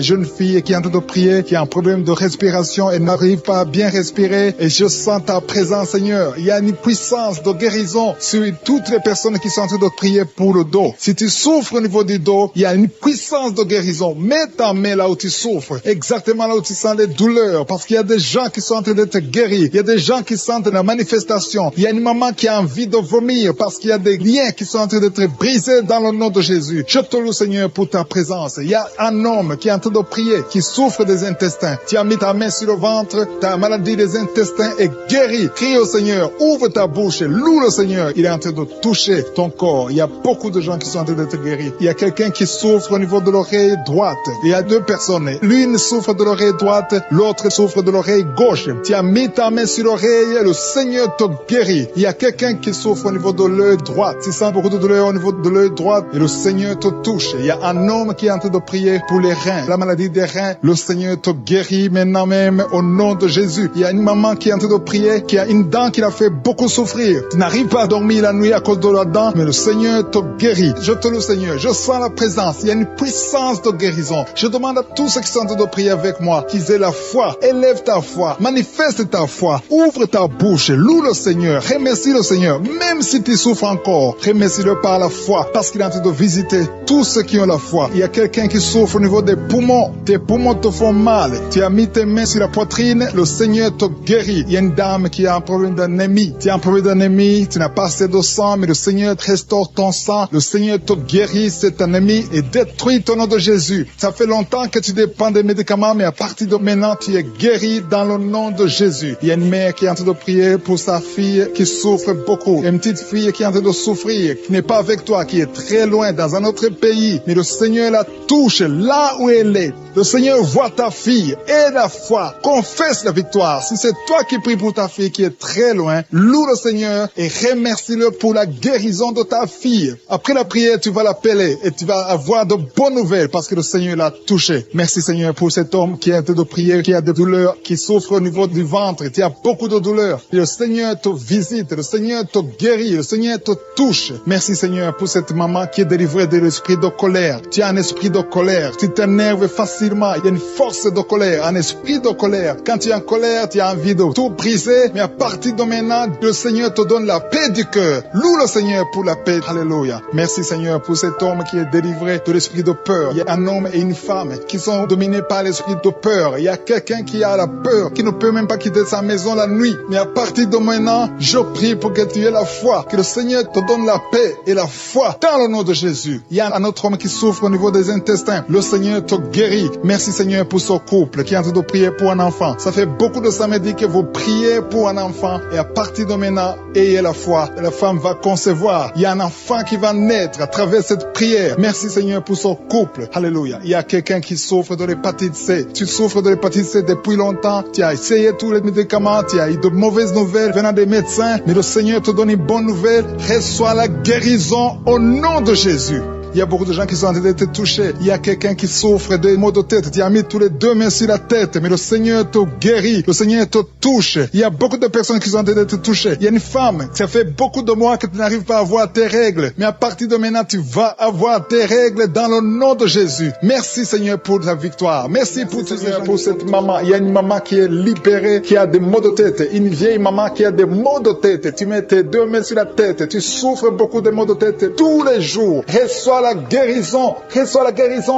jeune fille qui est en train de prier, qui a un problème de respiration et n'arrive pas à bien respirer. Et je sens ta présence, Seigneur. Il y a une puissance de guérison sur toutes les personnes qui sont en train de prier pour le dos. Si tu souffres au niveau du dos, il y a une puissance de guérison. Mets ta main là où tu souffres, exactement là où tu sens les douleurs, parce qu'il y a des gens qui sont en train d'être guéris. Il y a des gens qui sentent la manifestation. Il y a une maman qui a envie de vomir parce qu'il y a des liens qui sont en train d'être brisés dans le nom de Jésus. Je te loue, Seigneur, pour ta présence. Il y a un homme qui est en train de prier, qui souffre des intestins. Tu as mis ta main sur le ventre, ta maladie des intestins est guérie. Crie au Seigneur, ouvre ta bouche, loue le Seigneur. Il est en train de toucher ton corps. Il y a beaucoup de gens qui sont en train d'être guéris. Il y a quelqu'un qui souffre au niveau de l'oreille droite. Il y a 2 personnes. L'une souffre de l'oreille droite, l'autre souffre de l'oreille gauche. Tu as mis ta main sur l'oreille, le Seigneur te guérit. Il y a quelqu'un qui souffre au niveau de l'œil droit. Tu sens beaucoup de douleur au niveau de l'œil droit et le Seigneur te touche. Il y a un homme qui est en train de prier pour les reins. La maladie des reins, le Seigneur te guérit maintenant même au nom de Jésus. Il y a une maman qui est en train de prier, qui a une dent qui l'a fait beaucoup souffrir. Tu n'arrives pas à dormir la nuit à cause de la dent, mais le Seigneur te guérit. Je te loue, Seigneur. Je sens la présence. Il y a une puissance de guérison. Je demande à tous ceux qui sont en train de prier avec moi qu'ils aient la foi. Élève ta foi. Manifeste ta foi. Ouvre ta bouche. Loue le Seigneur. Remercie le Seigneur. Même si tu souffres encore, remercie-le par la foi, parce qu'il est en train de visiter tous ceux qui ont la foi. Il y a quelqu'un qui souffre au niveau des poumons. Tes poumons te font mal. Tu as mis tes mains sur la poitrine. Le Seigneur te guérit. Il y a une dame qui a un problème d'anémie. Tu as un problème d'anémie. Tu n'as pas assez de sang, mais le Seigneur restaure ton sang. Le Seigneur te guérit cette anémie et détruit au nom de Jésus. Ça fait longtemps que tu dépends des médicaments, mais à partir de maintenant, tu es guéri dans le nom de Jésus. Il y a une mère qui est en train de prier pour sa fille qui souffre beaucoup. Il y a une petite fille qui est en train de souffrir, qui n'est pas avec toi. toi qui est très loin dans un autre pays, mais le Seigneur la touche là où elle est. Le Seigneur voit ta fille et la foi. Confesse la victoire. Si c'est toi qui pries pour ta fille qui est très loin, loue le Seigneur et remercie-le pour la guérison de ta fille. Après la prière, tu vas l'appeler et tu vas avoir de bonnes nouvelles parce que le Seigneur l'a touché. Merci Seigneur pour cet homme qui est en train de prier, qui a des douleurs, qui souffre au niveau du ventre. Tu as beaucoup de douleurs. Et le Seigneur te visite, le Seigneur te guérit, le Seigneur te touche. Merci Seigneur pour cette maman qui est délivrée de l'esprit de colère. Tu as un esprit de colère. Tu t'énerves facilement. Il y a une force de colère, un esprit de colère. Quand tu es en colère, tu as envie de tout briser. Mais à partir de maintenant, le Seigneur te donne la paix du cœur. Loue le Seigneur pour la paix. Alléluia. Merci Seigneur pour cet homme qui est délivré de l'esprit de peur. Il y a un homme et une femme qui sont dominés par l'esprit de peur. Il y a quelqu'un qui a la peur, qui ne peut même pas quitter sa maison la nuit. Mais à partir de maintenant, je prie pour que tu aies la foi. Que le Seigneur te donne la paix et la foi dans le nom de Jésus. Il y a un autre homme qui souffre au niveau des intestins. Le Seigneur te guérit. Merci Seigneur pour ce couple qui est en train de prier pour un enfant. Ça fait beaucoup de samedis que vous priez pour un enfant et à partir de maintenant, ayez la foi. La femme va concevoir. Il y a un enfant qui va naître à travers cette prière. Merci Seigneur pour ce couple. Alléluia. Il y a quelqu'un qui souffre de l'hépatite C. Tu souffres de l'hépatite C depuis longtemps. Tu as essayé tous les médicaments. Tu as eu de mauvaises nouvelles venant des médecins. Mais le Seigneur te donne une bonne nouvelle. Reçois la guérison au nom de Jésus. Il y a beaucoup de gens qui sont en train d'être touchés. Il y a quelqu'un qui souffre de maux de tête. Tu as mis tous les deux mains sur la tête, mais le Seigneur te guérit. Le Seigneur te touche. Il y a beaucoup de personnes qui sont en train d'être touchées. Il y a une femme, ça fait beaucoup de mois que tu n'arrives pas à avoir tes règles. Mais à partir de maintenant, tu vas avoir tes règles dans le nom de Jésus. Merci Seigneur pour ta victoire. Merci pour cette maman. Il y a une maman qui est libérée, qui a des maux de tête. Une vieille maman qui a des maux de tête. Tu mets tes deux mains sur la tête. Tu souffres beaucoup de maux de tête tous les jours. Reçois la guérison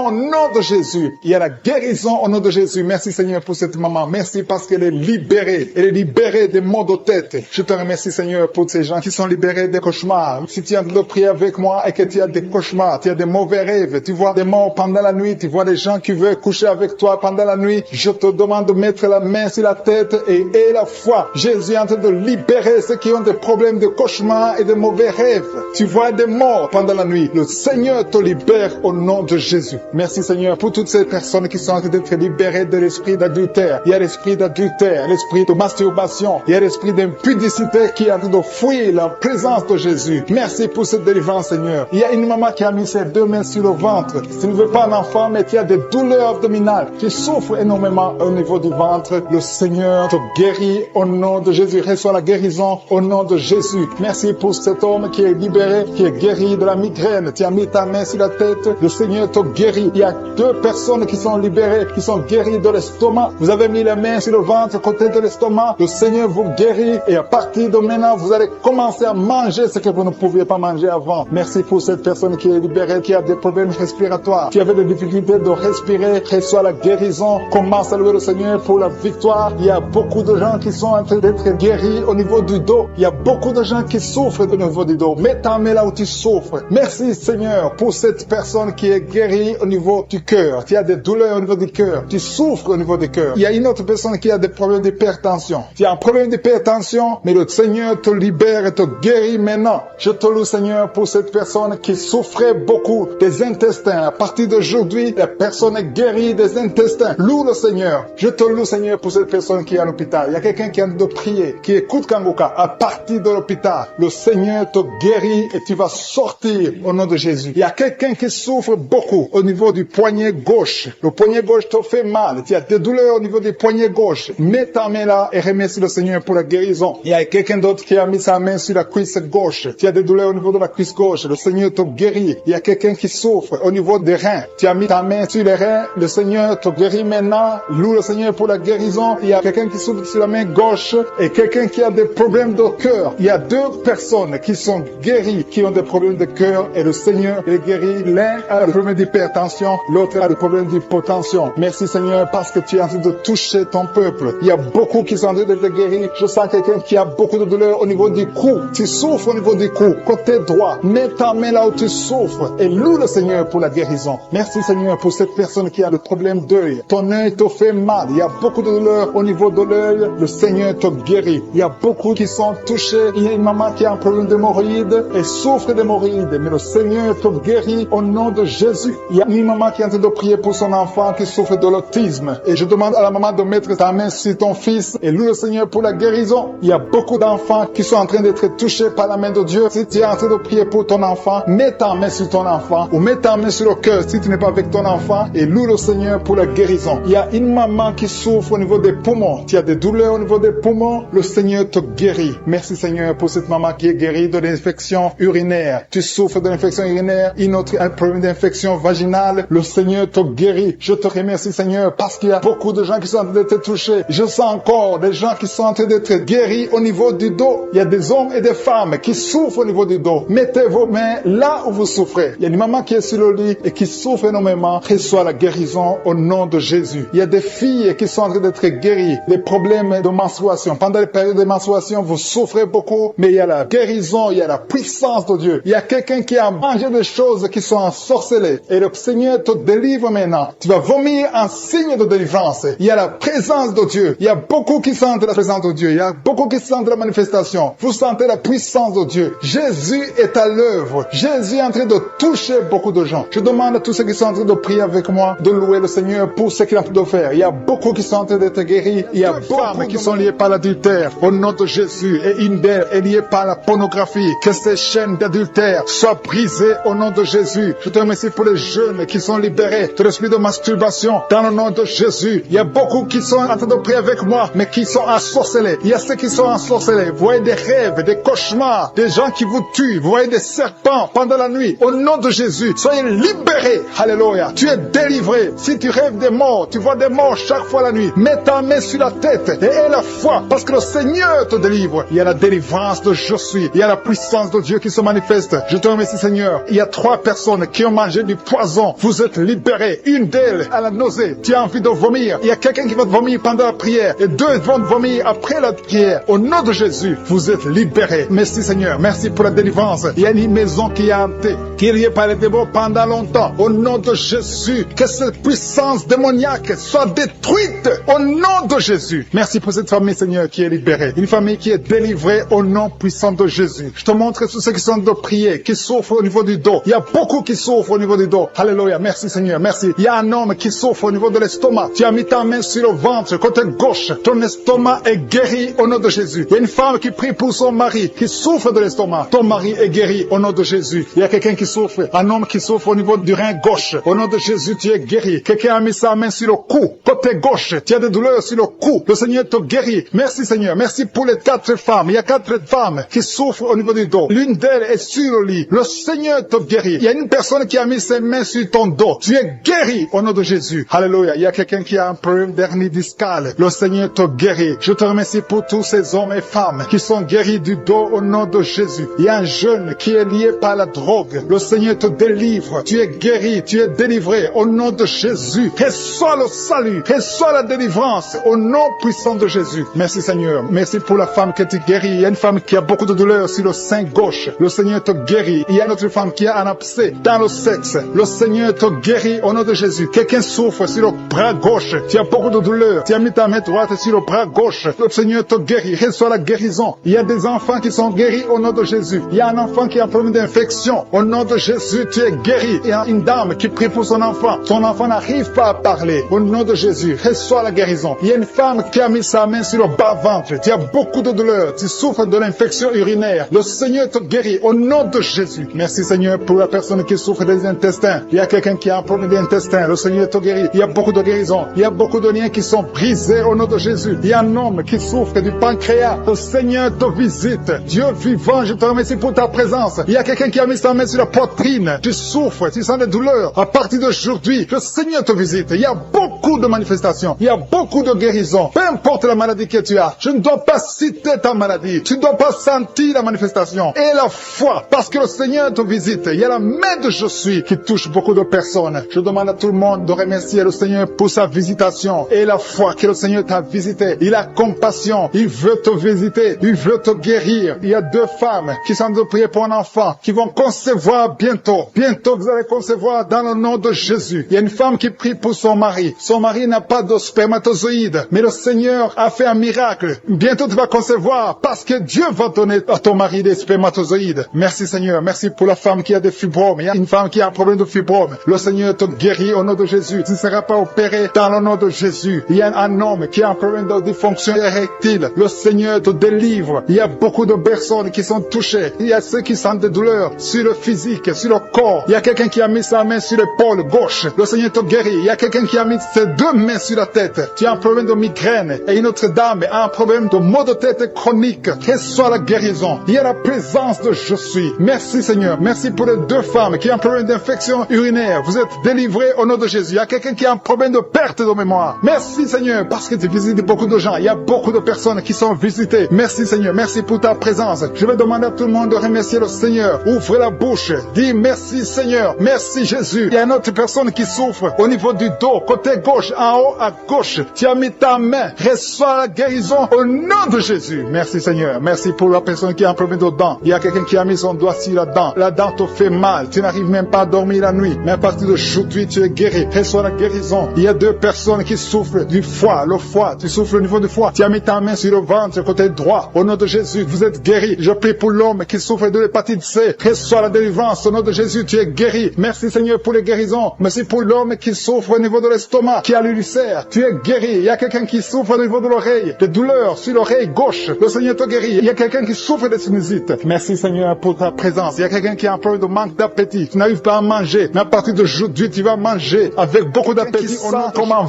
au nom de Jésus. Il y a la guérison au nom de Jésus. Merci Seigneur pour cette maman. Merci parce qu'elle est libérée. Elle est libérée des maux de tête. Je te remercie Seigneur pour ces gens qui sont libérés des cauchemars. Si tu es en train de prier avec moi et que tu as des cauchemars, tu as des mauvais rêves, tu vois des morts pendant la nuit, tu vois des gens qui veulent coucher avec toi pendant la nuit, je te demande de mettre la main sur la tête et aie la foi. Jésus est en train de libérer ceux qui ont des problèmes de cauchemars et de mauvais rêves. Tu vois des morts pendant la nuit. Le Seigneur te libère au nom de Jésus. Merci Seigneur pour toutes ces personnes qui sont en train d'être libérées de l'esprit d'adultère. Il y a l'esprit d'adultère, l'esprit de masturbation, il y a l'esprit d'impudicité qui est en train de fuir la présence de Jésus. Merci pour cette délivrance Seigneur. Il y a une maman qui a mis ses deux mains sur le ventre. Tu ne veux pas un enfant mais tu as des douleurs abdominales. Tu souffres énormément au niveau du ventre. Le Seigneur te guérit au nom de Jésus. Reçois la guérison au nom de Jésus. Merci pour cet homme qui est libéré, qui est guéri de la migraine. Tu as mis ta main sur la tête, le Seigneur te guérit. Il y a deux personnes qui sont libérées, qui sont guéries de l'estomac. Vous avez mis les mains sur le ventre, côté de l'estomac. Le Seigneur vous guérit et à partir de maintenant, vous allez commencer à manger ce que vous ne pouviez pas manger avant. Merci pour cette personne qui est libérée, qui a des problèmes respiratoires, qui avait des difficultés de respirer. Reçois la guérison. Commence à louer le Seigneur pour la victoire. Il y a beaucoup de gens qui sont en train d'être guéris au niveau du dos. Il y a beaucoup de gens qui souffrent au niveau du dos. Mets ta main là où tu souffres. Merci Seigneur pour cette personne qui est guérie au niveau du cœur. Tu as des douleurs au niveau du cœur. Tu souffres au niveau du cœur. Il y a une autre personne qui a des problèmes d'hypertension. Tu as un problème d'hypertension, mais le Seigneur te libère et te guérit maintenant. Je te loue Seigneur pour cette personne qui souffrait beaucoup des intestins. À partir d'aujourd'hui, la personne est guérie des intestins. Loue le Seigneur. Je te loue Seigneur pour cette personne qui est à l'hôpital. Il y a quelqu'un qui a de prier, qui écoute Kanguka. À partir de l'hôpital, le Seigneur te guérit et tu vas sortir au nom de Jésus. Il y a quelqu'un qui souffre beaucoup au niveau du poignet gauche. Le poignet gauche te fait mal. Tu as des douleurs au niveau du poignet gauche. Mets ta main là et remercie le Seigneur pour la guérison. Il y a quelqu'un d'autre qui a mis sa main sur la cuisse gauche. Tu as des douleurs au niveau de la cuisse gauche. Le Seigneur te guérit. Il y a quelqu'un qui souffre au niveau des reins. Tu as mis ta main sur les reins. Le Seigneur te guérit maintenant. Loue le Seigneur pour la guérison. Il y a quelqu'un qui souffre sur la main gauche et quelqu'un qui a des problèmes de cœur. Il y a deux personnes qui sont guéries, qui ont des problèmes de cœur et le Seigneur et guérit. L'un a le problème d'hypertension, l'autre a le problème d'hypotension. Merci Seigneur parce que tu es en train de toucher ton peuple. Il y a beaucoup qui sont en train d'être guéris. Je sens quelqu'un qui a beaucoup de douleur au niveau du cou. Tu souffres au niveau du cou, côté droit. Mets ta main là où tu souffres et loue le Seigneur pour la guérison. Merci Seigneur pour cette personne qui a le problème d'œil. Ton œil te fait mal. Il y a beaucoup de douleur au niveau de l'œil. Le Seigneur te guérit. Il y a beaucoup qui sont touchés. Il y a une maman qui a un problème d'hémorroïdes et souffre d'hémorroïdes. Mais le Seigneur te guérit au nom de Jésus. Il y a une maman qui est en train de prier pour son enfant qui souffre de l'autisme. Et je demande à la maman de mettre ta main sur ton fils et loue le Seigneur pour la guérison. Il y a beaucoup d'enfants qui sont en train d'être touchés par la main de Dieu. Si tu es en train de prier pour ton enfant, mets ta main sur ton enfant ou mets ta main sur le cœur si tu n'es pas avec ton enfant et loue le Seigneur pour la guérison. Il y a une maman qui souffre au niveau des poumons. Tu as des douleurs au niveau des poumons, le Seigneur te guérit. Merci Seigneur pour cette maman qui est guérie de l'infection urinaire. Tu souffres de l'infection urinaire, une autre a un problème d'infection vaginale, le Seigneur te guérit. Je te remercie Seigneur parce qu'il y a beaucoup de gens qui sont en train d'être touchés. Je sens encore des gens qui sont en train d'être guéris au niveau du dos. Il y a des hommes et des femmes qui souffrent au niveau du dos. Mettez vos mains là où vous souffrez. Il y a une maman qui est sur le lit et qui souffre énormément. Reçois la guérison au nom de Jésus. Il y a des filles qui sont en train d'être guéries. Les problèmes de menstruation. Pendant les périodes de menstruation, vous souffrez beaucoup, mais il y a la guérison, il y a la puissance de Dieu. Il y a quelqu'un qui a mangé des choses qui sont ensorcelées. Et le Seigneur te délivre maintenant. Tu vas vomir en signe de délivrance. Il y a la présence de Dieu. Il y a beaucoup qui sentent la présence de Dieu. Il y a beaucoup qui sentent la manifestation. Vous sentez la puissance de Dieu. Jésus est à l'œuvre. Jésus est en train de toucher beaucoup de gens. Je demande à tous ceux qui sont en train de prier avec moi de louer le Seigneur pour ce qu'il est en train de faire. Il y a beaucoup qui sont en train d'être guéris. Il y a beaucoup qui sont liés par l'adultère. Au nom de Jésus. Et une d'elles est liée par la pornographie. Que ces chaînes d'adultère soient brisées au nom de Jésus. Je te remercie pour les jeunes qui sont libérés de l'esprit de masturbation. Dans le nom de Jésus. Il y a beaucoup qui sont en train de prier avec moi, mais qui sont ensorcelés. Il y a ceux qui sont ensorcelés. Vous voyez des rêves, des cauchemars, des gens qui vous tuent. Vous voyez des serpents pendant la nuit. Au nom de Jésus, soyez libérés. Alléluia. Tu es délivré. Si tu rêves des morts, tu vois des morts chaque fois la nuit. Mets ta main sur la tête et aie la foi parce que le Seigneur te délivre. Il y a la délivrance de Je suis. Il y a la puissance de Dieu qui se manifeste. Je te remercie Seigneur. Il y a 3 personnes qui ont mangé du poison. Vous êtes libérés. Une d'elles a la nausée. Tu as envie de vomir. Il y a quelqu'un qui va vomir pendant la prière et 2 vont vomir après la prière. Au nom de Jésus, vous êtes libérés. Merci Seigneur. Merci pour la délivrance. Il y a une maison qui est hantée, qui est liée par les démons pendant longtemps. Au nom de Jésus, que cette puissance démoniaque soit détruite au nom de Jésus. Merci pour cette famille Seigneur qui est libérée. Une famille qui est délivrée au nom puissant de Jésus. Je te montre tous ceux qui sont de prier, qui souffrent au niveau du dos. Il y a beaucoup qui souffrent au niveau du dos. Alléluia. Merci Seigneur. Merci. Il y a un homme qui souffre au niveau de l'estomac. Tu as mis ta main sur le ventre, côté gauche. Ton estomac est guéri au nom de Jésus. Il y a une femme qui prie pour son mari, qui souffre de l'estomac. Ton mari est guéri au nom de Jésus. Il y a quelqu'un qui souffre, un homme qui souffre au niveau du rein gauche. Au nom de Jésus, tu es guéri. Quelqu'un a mis sa main sur le cou, côté gauche. Tu as des douleurs sur le cou. Le Seigneur te guérit. Merci Seigneur. Merci pour les 4 femmes. Il y a 4 femmes qui souffrent au niveau du dos. L'une d'elles est sur le lit. Le Seigneur te guérit. Il y a une personne qui a mis ses mains sur ton dos. Tu es guéri au nom de Jésus. Alléluia. Il y a quelqu'un qui a un problème d'hernie discale. Le Seigneur te guérit. Je te remercie pour tous ces hommes et femmes qui sont guéris du dos au nom de Jésus. Il y a un jeune qui est lié par la drogue. Le Seigneur te délivre. Tu es guéri. Tu es délivré au nom de Jésus. Reçois le salut. Reçois la délivrance au nom puissant de Jésus. Merci Seigneur. Merci pour la femme qui est guérie. Il y a une femme qui a beaucoup de douleurs sur le sein gauche. Le Seigneur te guérit. Il y a une autre femme qui a un abcès dans le sexe. Le Seigneur te guérit au nom de Jésus. Quelqu'un souffre sur le bras gauche. Tu as beaucoup de douleurs. Tu as mis ta main droite sur le bras gauche. Le Seigneur te guérit. Reçois la guérison. Il y a des enfants qui sont guéris au nom de Jésus. Il y a un enfant qui a un problème d'infection. Au nom de Jésus, tu es guéri. Il y a une dame qui prie pour son enfant. Son enfant n'arrive pas à parler. Au nom de Jésus, reçois la guérison. Il y a une femme qui a mis sa main sur le bas-ventre. Tu as beaucoup de douleurs. Tu souffres de l'infection urinaire. Le Seigneur te guérit au nom de Jésus. Merci Seigneur pour la personne qui souffre des intestins. Il y a quelqu'un qui a un problème d'intestin. Le Seigneur te guérit. Il y a beaucoup de guérisons. Il y a beaucoup de liens qui sont brisés au nom de Jésus. Il y a un homme qui souffre du pancréas. Le Seigneur te visite. Dieu vivant, je te remercie pour ta présence. Il y a quelqu'un qui a mis sa main sur la poitrine. Tu souffres, tu sens des douleurs. À partir d'aujourd'hui, le Seigneur te visite. Il y a beaucoup de manifestations. Il y a beaucoup de guérisons. Peu importe la maladie que tu as, je ne dois pas citer ta maladie. Tu ne dois pas sentir la manifestation. Et la foi, parce que le Seigneur te visite. Il Il y a la main de je suis qui touche beaucoup de personnes. Je demande à tout le monde de remercier le Seigneur pour sa visitation et la foi que le Seigneur t'a visité. Il a compassion. Il veut te visiter. Il veut te guérir. Il y a 2 femmes qui sont en train de prier pour un enfant qui vont concevoir bientôt. Bientôt, vous allez concevoir dans le nom de Jésus. Il y a une femme qui prie pour son mari. Son mari n'a pas de spermatozoïdes, mais le Seigneur a fait un miracle. Bientôt, tu vas concevoir parce que Dieu va donner à ton mari des spermatozoïdes. Merci Seigneur. Merci pour la femme qui a des fibromes. Il y a une femme qui a un problème de fibrome. Le Seigneur te guérit au nom de Jésus. Tu ne seras pas opéré dans le nom de Jésus. Il y a un homme qui a un problème de dysfonction érectile. Le Seigneur te délivre. Il y a beaucoup de personnes qui sont touchées. Il y a ceux qui sentent des douleurs sur le physique, sur le corps. Il y a quelqu'un qui a mis sa main sur l'épaule gauche. Le Seigneur te guérit. Il y a quelqu'un qui a mis ses 2 mains sur la tête. Tu as un problème de migraine. Et une autre dame a un problème de maux de tête chronique. Quelle soit la guérison. Il y a la présence de je suis. Merci Seigneur. Merci pour les 2 femmes qui ont un problème d'infection urinaire. Vous êtes délivrés au nom de Jésus. Il y a quelqu'un qui a un problème de perte de mémoire. Merci Seigneur parce que tu visites beaucoup de gens. Il y a beaucoup de personnes qui sont visitées. Merci Seigneur. Merci pour ta présence. Je vais demander à tout le monde de remercier le Seigneur. Ouvrez la bouche. Dis merci Seigneur. Merci Jésus. Il y a une autre personne qui souffre au niveau du dos, côté gauche, en haut à gauche. Tu as mis ta main. Reçois la guérison au nom de Jésus. Merci Seigneur. Merci pour la personne qui a un problème de dents. Il y a quelqu'un qui a mis son doigt sur la dent. La dent te fait mal. Tu n'arrives même pas à dormir la nuit. Mais à partir d'aujourd'hui, tu es guéri. Reçois la guérison. Il y a 2 personnes qui souffrent du foie. Le foie. Tu souffres au niveau du foie. Tu as mis ta main sur le ventre, côté droit. Au nom de Jésus, vous êtes guéri. Je prie pour l'homme qui souffre de l'hépatite C. Reçois la délivrance. Au nom de Jésus, tu es guéri. Merci Seigneur pour les guérisons. Merci pour l'homme qui souffre au niveau de l'estomac, qui a l'ulcère. Tu es guéri. Il y a quelqu'un qui souffre au niveau de l'oreille. Des douleurs sur l'oreille gauche. Le Seigneur te guérit. Il y a quelqu'un qui souffre de sinusite. Merci Seigneur pour ta présence. Il y a quelqu'un qui a un problème de manque d'appétit. Tu n'arrives pas à manger. Mais à partir d'aujourd'hui, tu vas manger avec beaucoup d'appétit. On a comme un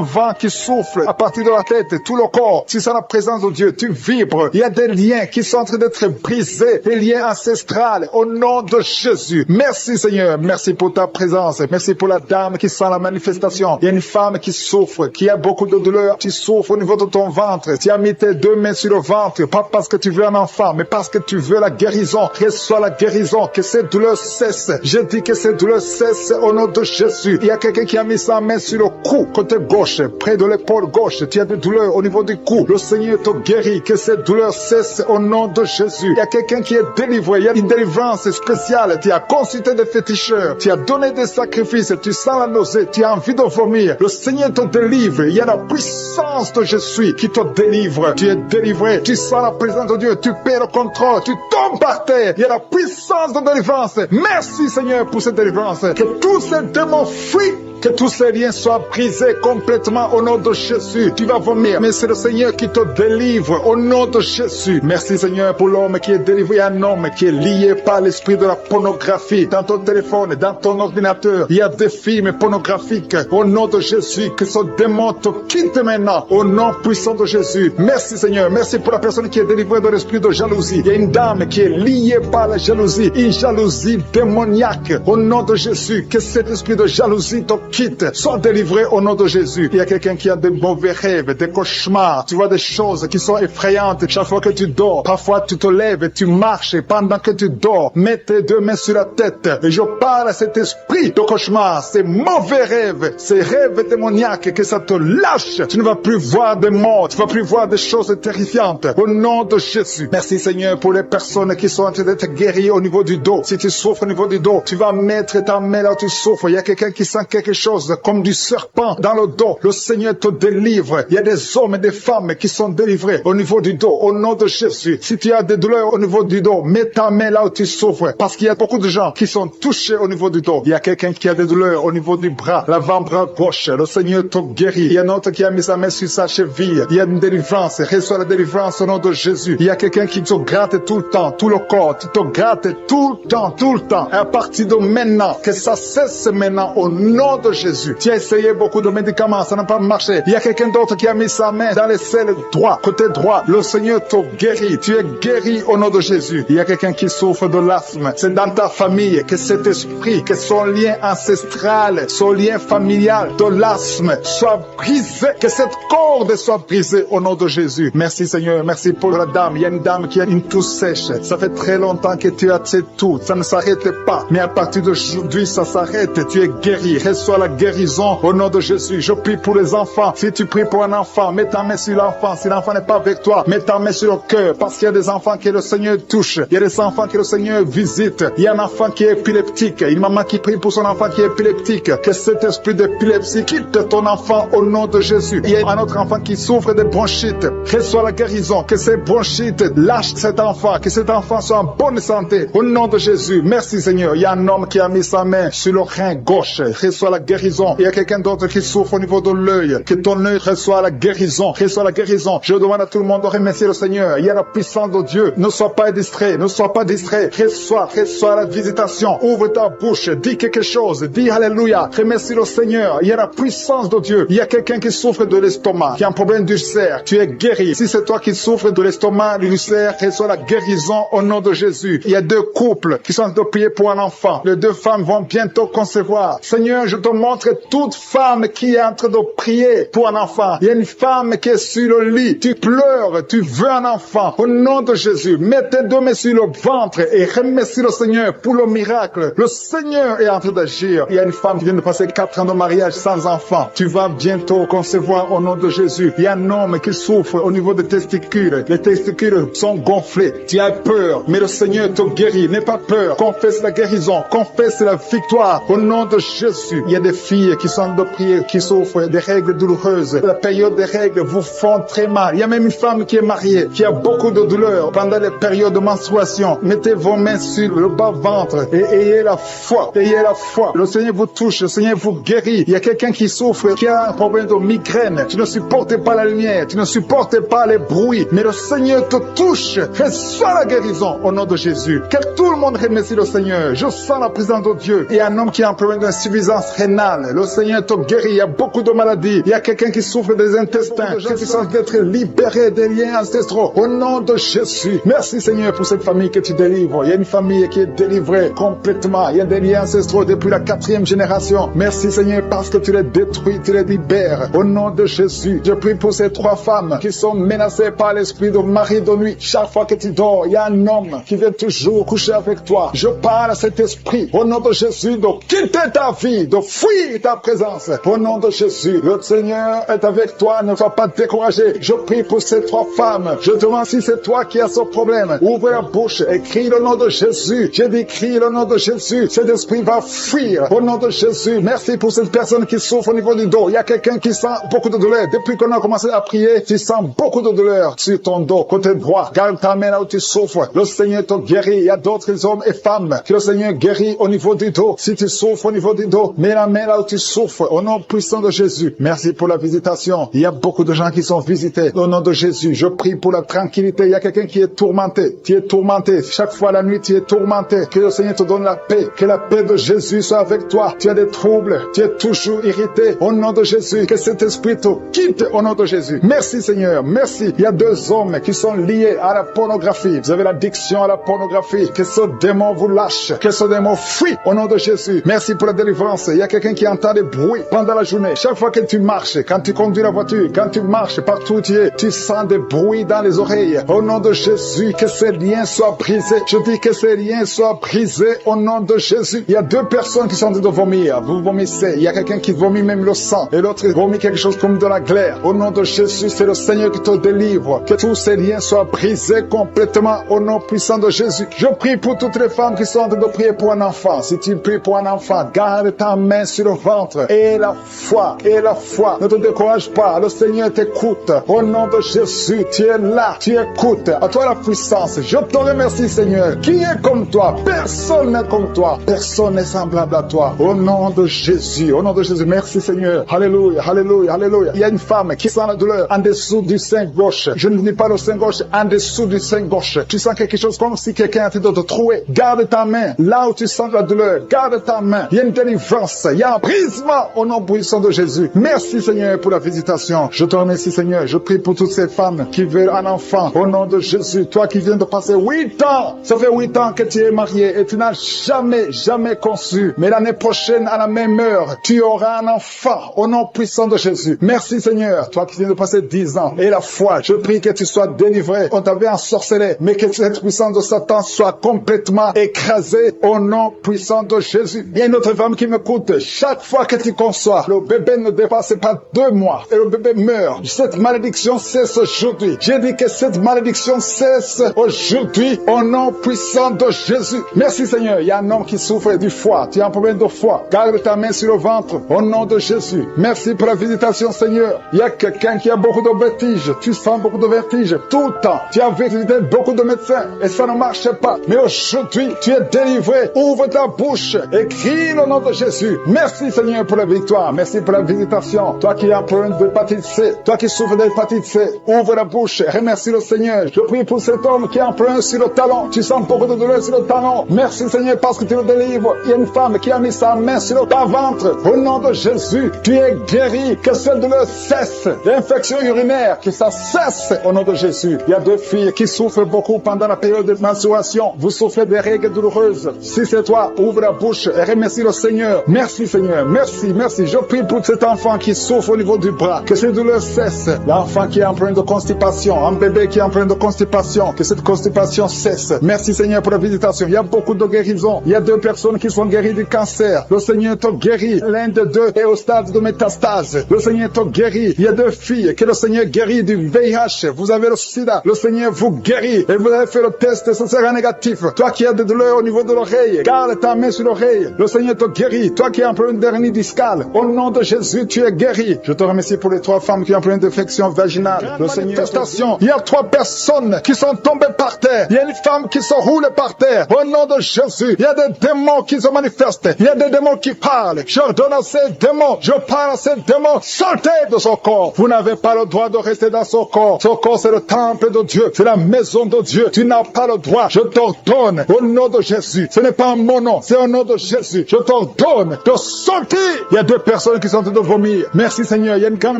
vent qui souffle à partir de la tête, tout le corps. Tu sens la présence de Dieu. Tu vibres. Il y a des liens qui sont en train d'être brisés. Des liens ancestrales. Au nom de Jésus. Merci Seigneur. Merci pour ta présence. Merci pour la dame qui sent la manifestation. Il y a une femme qui souffre, qui a beaucoup de douleur. Tu souffres au niveau de ton ventre. Tu as mis tes 2 mains sur le ventre. Pas parce que tu veux un enfant, mais parce que tu veux la guérison. Reçois la guérison. Que cette douleur cesse. Je dis que cette douleur cesse au nom de Jésus. Il y a quelqu'un qui a mis sa main sur le cou, côté gauche, près de l'épaule gauche. Tu as des douleurs au niveau du cou. Le Seigneur te guérit. Que cette douleur cesse au nom de Jésus. Il y a quelqu'un qui est délivré. Il y a une délivrance spéciale. Tu as consulté des féticheurs. Tu as donné des sacrifices. Tu sens la nausée. Tu as envie de vomir. Le Seigneur te délivre. Il y a la puissance de je suis qui te délivre. Tu es délivré. Tu sens la présence de Dieu. Tu perds le contrôle. Tu tombes par terre. Il y a la puissance de délivrance. Merci Seigneur pour cette délivrance. Que tous ces démons fuient. Que tous ces liens soient brisés complètement au nom de Jésus. Tu vas vomir, mais c'est le Seigneur qui te délivre au nom de Jésus. Merci Seigneur pour l'homme qui est délivré, un homme qui est lié par l'esprit de la pornographie. Dans ton téléphone, dans ton ordinateur, il y a des films pornographiques. Au nom de Jésus, que ce démon te quitte maintenant au nom puissant de Jésus. Merci Seigneur. Merci pour la personne qui est délivrée de l'esprit de jalousie. Il y a une dame qui est liée par la jalousie, une jalousie démoniaque. Au nom de Jésus, que cet esprit de jalousie te quitte, sois délivré au nom de Jésus. Il y a quelqu'un qui a de mauvais rêves, des cauchemars. Tu vois des choses qui sont effrayantes chaque fois que tu dors. Parfois tu te lèves et tu marches pendant que tu dors. Mets tes 2 mains sur la tête et je parle à cet esprit de cauchemar, ces mauvais rêves, ces rêves démoniaques, que ça te lâche. Tu ne vas plus voir des morts, tu ne vas plus voir des choses terrifiantes. Au nom de Jésus. Merci Seigneur pour les personnes qui sont en train d'être guéries au niveau du dos. Si tu souffres au niveau du dos, tu vas mettre ta main là où tu souffres. Il y a quelqu'un qui sent quelque chose comme du serpent dans le dos. Le Seigneur te délivre. Il y a des hommes et des femmes qui sont délivrés au niveau du dos, au nom de Jésus. Si tu as des douleurs au niveau du dos, mets ta main là où tu souffres, parce qu'il y a beaucoup de gens qui sont touchés au niveau du dos. Il y a quelqu'un qui a des douleurs au niveau du bras, l'avant-bras gauche. Le Seigneur te guérit. Il y a un autre qui a mis sa main sur sa cheville. Il y a une délivrance. Reçois la délivrance au nom de Jésus. Il y a quelqu'un qui te gratte tout le temps, tout le corps. Tu te grattes tout le temps, tout le temps. Et à partir de maintenant, que ça cesse maintenant au nom de Jésus. Tu as essayé beaucoup de médicaments, ça n'a pas marché. Il y a quelqu'un d'autre qui a mis sa main dans les selles droit, côté droit. Le Seigneur te guérit. Tu es guéri au nom de Jésus. Il y a quelqu'un qui souffre de l'asthme. C'est dans ta famille que cet esprit, que son lien ancestral, son lien familial de l'asthme soit brisé, que cette corde soit brisée au nom de Jésus. Merci Seigneur, merci pour la dame. Il y a une dame qui a une toux sèche. Ça fait très longtemps que tu as cette toux. Ça ne s'arrête pas. Mais à partir d'aujourd'hui, ça s'arrête. Tu es guéri. Reçois la guérison au nom de Jésus. Je prie pour les enfants. Si tu pries pour un enfant, mets ta main sur l'enfant. Si l'enfant n'est pas avec toi, mets ta main sur le cœur. Parce qu'il y a des enfants que le Seigneur touche. Il y a des enfants que le Seigneur visite. Il y a un enfant qui est épileptique. Une maman qui prie pour son enfant qui est épileptique. Que cet esprit d'épilepsie quitte ton enfant au nom de Jésus. Il y a un autre enfant qui souffre de bronchite. Reçois la guérison. Que ces bronchites lâchent cet enfant. Que cet enfant soit en bonne santé. Au nom de Jésus. Merci Seigneur. Il y a un homme qui a mis sa main sur le rein gauche. Reçois la guérison. Il y a quelqu'un d'autre qui souffre au niveau de l'œil. Que ton œil reçoit la guérison. Reçois la guérison. Je demande à tout le monde de remercier le Seigneur. Il y a la puissance de Dieu. Ne sois pas distrait. Ne sois pas distrait. Reçois la visitation. Ouvre ta bouche. Dis quelque chose. Dis Alléluia. Remercie le Seigneur. Il y a la puissance de Dieu. Il y a quelqu'un qui souffre de l'estomac, qui a un problème d'ulcère. Tu es guéri. Si c'est toi qui souffres de l'estomac, de l'ulcère, reçois la guérison au nom de Jésus. Il y a deux couples qui sont en train de prier pour un enfant. Les deux femmes vont bientôt concevoir. Seigneur, je te montre toute femme qui est en train de prier pour un enfant. Il y a une femme qui est sur le lit. Tu pleures, tu veux un enfant. Au nom de Jésus, mets tes deux mains sur le ventre et remercie le Seigneur pour le miracle. Le Seigneur est en train d'agir. Il y a une femme qui vient de passer 4 ans de mariage sans enfant. Tu vas bientôt concevoir au nom de Jésus. Il y a un homme qui souffre au niveau des testicules. Les testicules sont gonflés. Tu as peur, mais le Seigneur te guérit. N'aie pas peur. Confesse la guérison. Confesse la victoire au nom de Jésus. Il y a des filles qui sont de prier, qui souffrent des règles douloureuses. La période des règles vous font très mal. Il y a même une femme qui est mariée, qui a beaucoup de douleurs pendant les périodes de menstruation. Mettez vos mains sur le bas-ventre et ayez la foi. Ayez la foi. Le Seigneur vous touche. Le Seigneur vous guérit. Il y a quelqu'un qui souffre, qui a un problème de migraine. Tu ne supportes pas la lumière. Tu ne supportes pas les bruits. Mais le Seigneur te touche. Reçois la guérison au nom de Jésus. Que tout le monde remercie le Seigneur. Je sens la présence de Dieu. Il y a un homme qui a un problème d'insuffisance rénale. Le Seigneur te guérit. Il y a beaucoup de maladies. Il y a quelqu'un qui souffre des intestins, qui sont d'être libéré des liens ancestraux. Au nom de Jésus. Merci Seigneur pour cette famille que tu délivres. Il y a une famille qui est délivrée complètement. Il y a des liens ancestraux depuis la 4e génération. Merci Seigneur parce que tu les détruis, tu les libères. Au nom de Jésus. Je prie pour ces 3 femmes qui sont menacées par l'esprit de mari de nuit. Chaque fois que tu dors, il y a un homme qui vient toujours coucher avec toi. Je parle à cet esprit. Au nom de Jésus, de quitter ta vie, de fuir ta présence. Au nom de Jésus, le Seigneur est avec toi. Ne sois pas découragé. Je prie pour ces 3 femmes. Je demande si c'est toi qui as ce problème. Ouvre la bouche et crie le nom de Jésus. J'ai dit crie le nom de Jésus. Cet esprit va fuir. Au nom de Jésus. Merci pour cette personne qui souffre au niveau du dos. Il y a quelqu'un qui sent beaucoup de douleur. Depuis qu'on a commencé à prier, tu sens beaucoup de douleur sur ton dos, côté droit. Garde ta main là où tu souffres. Le Seigneur te guérit. Il y a d'autres hommes et femmes que le Seigneur guérit au niveau du dos. Si tu souffres au niveau du dos, mets la main là où tu souffres. Au nom puissant de Jésus. Merci pour la visitation. Il y a beaucoup de gens qui sont visités. Au nom de Jésus, je prie pour la tranquillité. Il y a quelqu'un qui est tourmenté. Tu es tourmenté. Chaque fois la nuit, tu es tourmenté. Que le Seigneur te donne la paix. Que la paix de Jésus soit avec toi. Tu as des troubles. Tu es toujours irrité. Au nom de Jésus, que cet esprit te quitte au nom de Jésus. Merci Seigneur. Merci. Il y a 2 hommes qui sont liés à la pornographie. Vous avez l'addiction à la pornographie. Que ce démon vous lâche. Que ce démon fuit au nom de Jésus. Merci pour la délivrance. Il y a quelqu'un qui entend des bruits pendant la journée. Chaque fois que tu marches, quand tu conduis la voiture, quand tu marches partout où tu es, tu sens des bruits dans les oreilles. Au nom de Jésus, que ces liens soient brisés. Je dis que ces liens soient brisés au nom de Jésus. Il y a 2 personnes qui sont en train de vomir. Vous vomissez. Il y a quelqu'un qui vomit même le sang. Et l'autre vomit quelque chose comme de la glaire. Au nom de Jésus, c'est le Seigneur qui te délivre. Que tous ces liens soient brisés complètement au nom puissant de Jésus. Je prie pour toutes les femmes qui sont en train de prier pour un enfant. Si tu pries pour un enfant, garde ta main sur le ventre. Et la foi. Et la foi. Ne te décourage pas. Le Seigneur t'écoute. Au nom de Jésus, tu es là. Tu écoutes. À toi la puissance. Je te remercie, Seigneur. Qui est comme toi? Personne n'est comme toi. Personne n'est semblable à toi. Au nom de Jésus. Au nom de Jésus. Merci, Seigneur. Alléluia. Alléluia. Alléluia. Il y a une femme qui sent la douleur en dessous du sein gauche. Je ne dis pas le sein gauche, en dessous du sein gauche. Tu sens quelque chose comme si quelqu'un était de te trouer. Garde ta main. Là où tu sens la douleur, garde ta main. Il y a une délivrance. Il y a un brisement au nom puissant de Jésus. Merci Seigneur pour la visitation. Je te remercie Seigneur. Je prie pour toutes ces femmes qui veulent un enfant. Au nom de Jésus, toi qui viens de passer 8 ans. Ça fait 8 ans que tu es marié et tu n'as jamais conçu. Mais l'année prochaine, à la même heure, tu auras un enfant. Au nom puissant de Jésus. Merci Seigneur. Toi qui viens de passer 10 ans. Et la foi, je prie que tu sois délivré. On t'avait ensorcelé. Mais que cette puissance de Satan soit complètement écrasée. Au nom puissant de Jésus. Il y a une autre femme qui m'écoute. Chaque fois que tu conçois, le bébé ne dépasse pas 2 mois. Et le bébé meurt. Cette malédiction cesse aujourd'hui. J'ai dit que cette malédiction cesse aujourd'hui. Au nom puissant de Jésus. Merci Seigneur. Il y a un homme qui souffre du foie. Tu as un problème de foie. Garde ta main sur le ventre. Au nom de Jésus. Merci pour la visitation Seigneur. Il y a quelqu'un qui a beaucoup de vertiges. Tu sens beaucoup de vertiges tout le temps. Tu as visité beaucoup de médecins et ça ne marche pas. Mais aujourd'hui, tu es délivré. Ouvre ta bouche et crie le nom de Jésus. Merci Seigneur pour la victoire. Merci pour la visitation. Toi qui as un problème d'hépatite C. Toi qui souffres d'hépatite C. Ouvre la bouche. Remercie le Seigneur. Je prie pour cet homme qui a un problème sur le talon. Tu sens beaucoup de douleur sur le talon. Merci Seigneur parce que tu le délivres. Il y a une femme qui a mis sa main sur ton ventre. Au nom de Jésus, tu es guéri. Que cette douleur cesse. L'infection urinaire, que ça cesse au nom de Jésus. Il y a 2 filles qui souffrent beaucoup pendant la période de menstruation. Vous souffrez des règles douloureuses. Si c'est toi, ouvre la bouche et remercie le Seigneur. Merci Seigneur. Merci. Je prie pour cet enfant qui souffre au niveau du bras. Que cette douleur cesse. L'enfant qui est en train de constipation. Un bébé qui est en train de constipation. Que cette constipation cesse. Merci Seigneur pour la visitation. Il y a beaucoup de guérisons. Il y a 2 personnes qui sont guéries du cancer. Le Seigneur te guérit. L'un de 2 est au stade de métastase. Le Seigneur te guérit. Il y a 2 filles que le Seigneur guérit du VIH. Vous avez le sida. Le Seigneur vous guérit. Et vous avez fait le test et ce sera négatif. Toi qui as des douleurs au niveau de l'oreille, garde ta main sur l'oreille. Le Seigneur te guérit. Toi qui as un problème d'hernie discale, au nom de Jésus, tu es guéri. Je te remercie pour les 3 femmes qui ont un problème d'infection vaginale. Le Seigneur, manifestation. Il y a 3 personnes qui sont tombées par terre. Il y a une femme qui se roule par terre. Au nom de Jésus, il y a des démons qui se manifestent. Il y a des démons qui parlent. J'ordonne à ces démons. Je parle à ces démons. Sortez de son corps. Vous n'avez pas le droit de rester dans son corps. Son corps, c'est le temple de Dieu. C'est la maison de Dieu. Tu n'as pas le droit. Je t'ordonne au nom de Jésus. Ce n'est pas mon nom, c'est au nom de Jésus. Je t'ordonne de sortir. Il y a 2 personnes qui sont en train de vomir. Merci Seigneur. Il y a une grande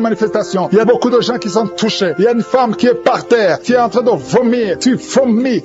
manifestation. Il y a beaucoup de gens qui sont touchés. Il y a une femme qui est par terre, qui est en train de vomir. Tu vomis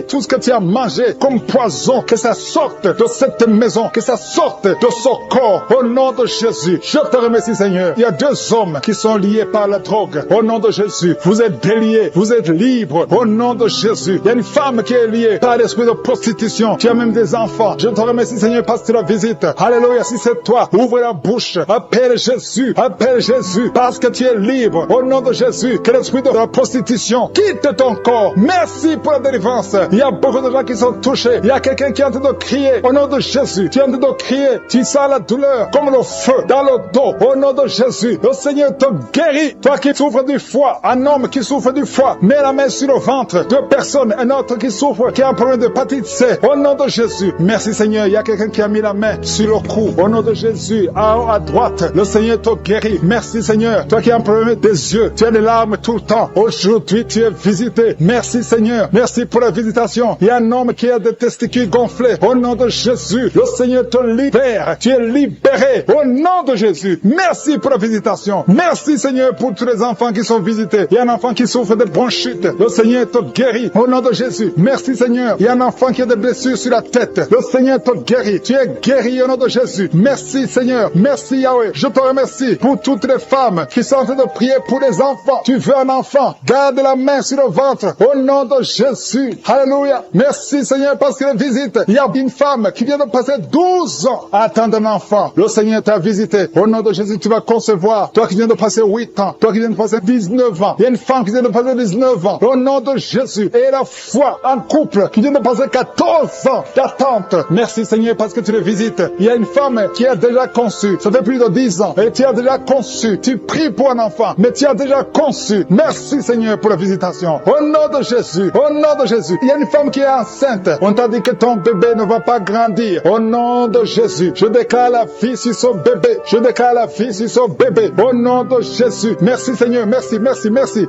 tout ce que tu as mangé comme poison. Que ça sorte de cette maison. Que ça sorte de son corps. Au nom de Jésus. Je te remercie Seigneur. Il y a 2 hommes qui sont liés par la drogue. Au nom de Jésus. Vous êtes déliés. Vous êtes libres. Au nom de Jésus. Il y a une femme qui est liée par l'esprit de prostitution. Tu as même des enfants. Je te remercie Seigneur parce que tu la visites. Alléluia. Si c'est toi, ouvre la bouche. Appelle Jésus. Appelle Jésus parce que tu es libre. Au nom de Jésus. Que l'esprit de la prostitution quitte ton corps. Merci pour la délivrance. Il y a beaucoup de gens qui sont touchés. Il y a quelqu'un qui est en train de crier. Au nom de Jésus. Tu es en train de crier. Tu sens la douleur comme le feu dans le dos. Au nom de Jésus. Le Seigneur te guérit. Toi qui souffres du foie. Un homme qui souffre du foie. Mets la main sur le ventre. 2 personnes. Un autre qui souffre, qui a un problème d'hépatite C. Au nom de Jésus. Merci Seigneur. Il y a quelqu'un qui a mis la main sur le cou. Au nom de Jésus. À droite. Le Seigneur te guérit. Merci Seigneur. Toi qui as un problème des yeux. Tu as des larmes tout le temps. Aujourd'hui, tu es visité. Merci Seigneur. Merci pour la visitation. Il y a un homme qui a des testicules gonflés. Au nom de Jésus. Le Seigneur te libère. Tu es libéré. Au nom de Jésus. Merci pour la visitation. Merci Seigneur pour tous les enfants qui sont visités. Il y a un enfant qui souffre de bronchite. Le Seigneur te guérit. Au nom de Jésus. Merci Seigneur. Il y a un enfant qui a des blessures sur la tête. Le Seigneur te guérit. Tu es guéri au nom de Jésus. Merci Seigneur. Merci Yahweh. Je te remercie pour toutes les femmes qui sont en train de prier pour les enfants. Tu veux un enfant. Garde la main sur le ventre. Au nom de Jésus. Alléluia. Merci Seigneur parce que la visite. Il y a une femme qui vient de passer 12 ans à attendre un enfant. Le Seigneur t'a visité. Au nom de Jésus, tu vas concevoir. Toi qui viens de passer 8 ans. Toi qui viens de passer 19 ans. Il y a une femme qui vient de passer 19 ans. Au nom de Jésus. Et la foi, un couple qui vient de passer 14 ans d'attente. Merci Seigneur parce que tu le visites. Il y a une femme qui a déjà conçu. Ça fait plus de 10 ans. Et tu as déjà conçu. Tu pries pour un enfant. Mais tu as déjà conçu. Merci Seigneur pour la visitation. Au nom de Jésus. Au nom de Jésus. Il y a une femme qui est enceinte. On t'a dit que ton bébé ne va pas grandir. Au nom de Jésus. Je déclare la vie sur son bébé. Je déclare la vie sur son bébé. Au nom de Jésus. Merci Seigneur. Merci.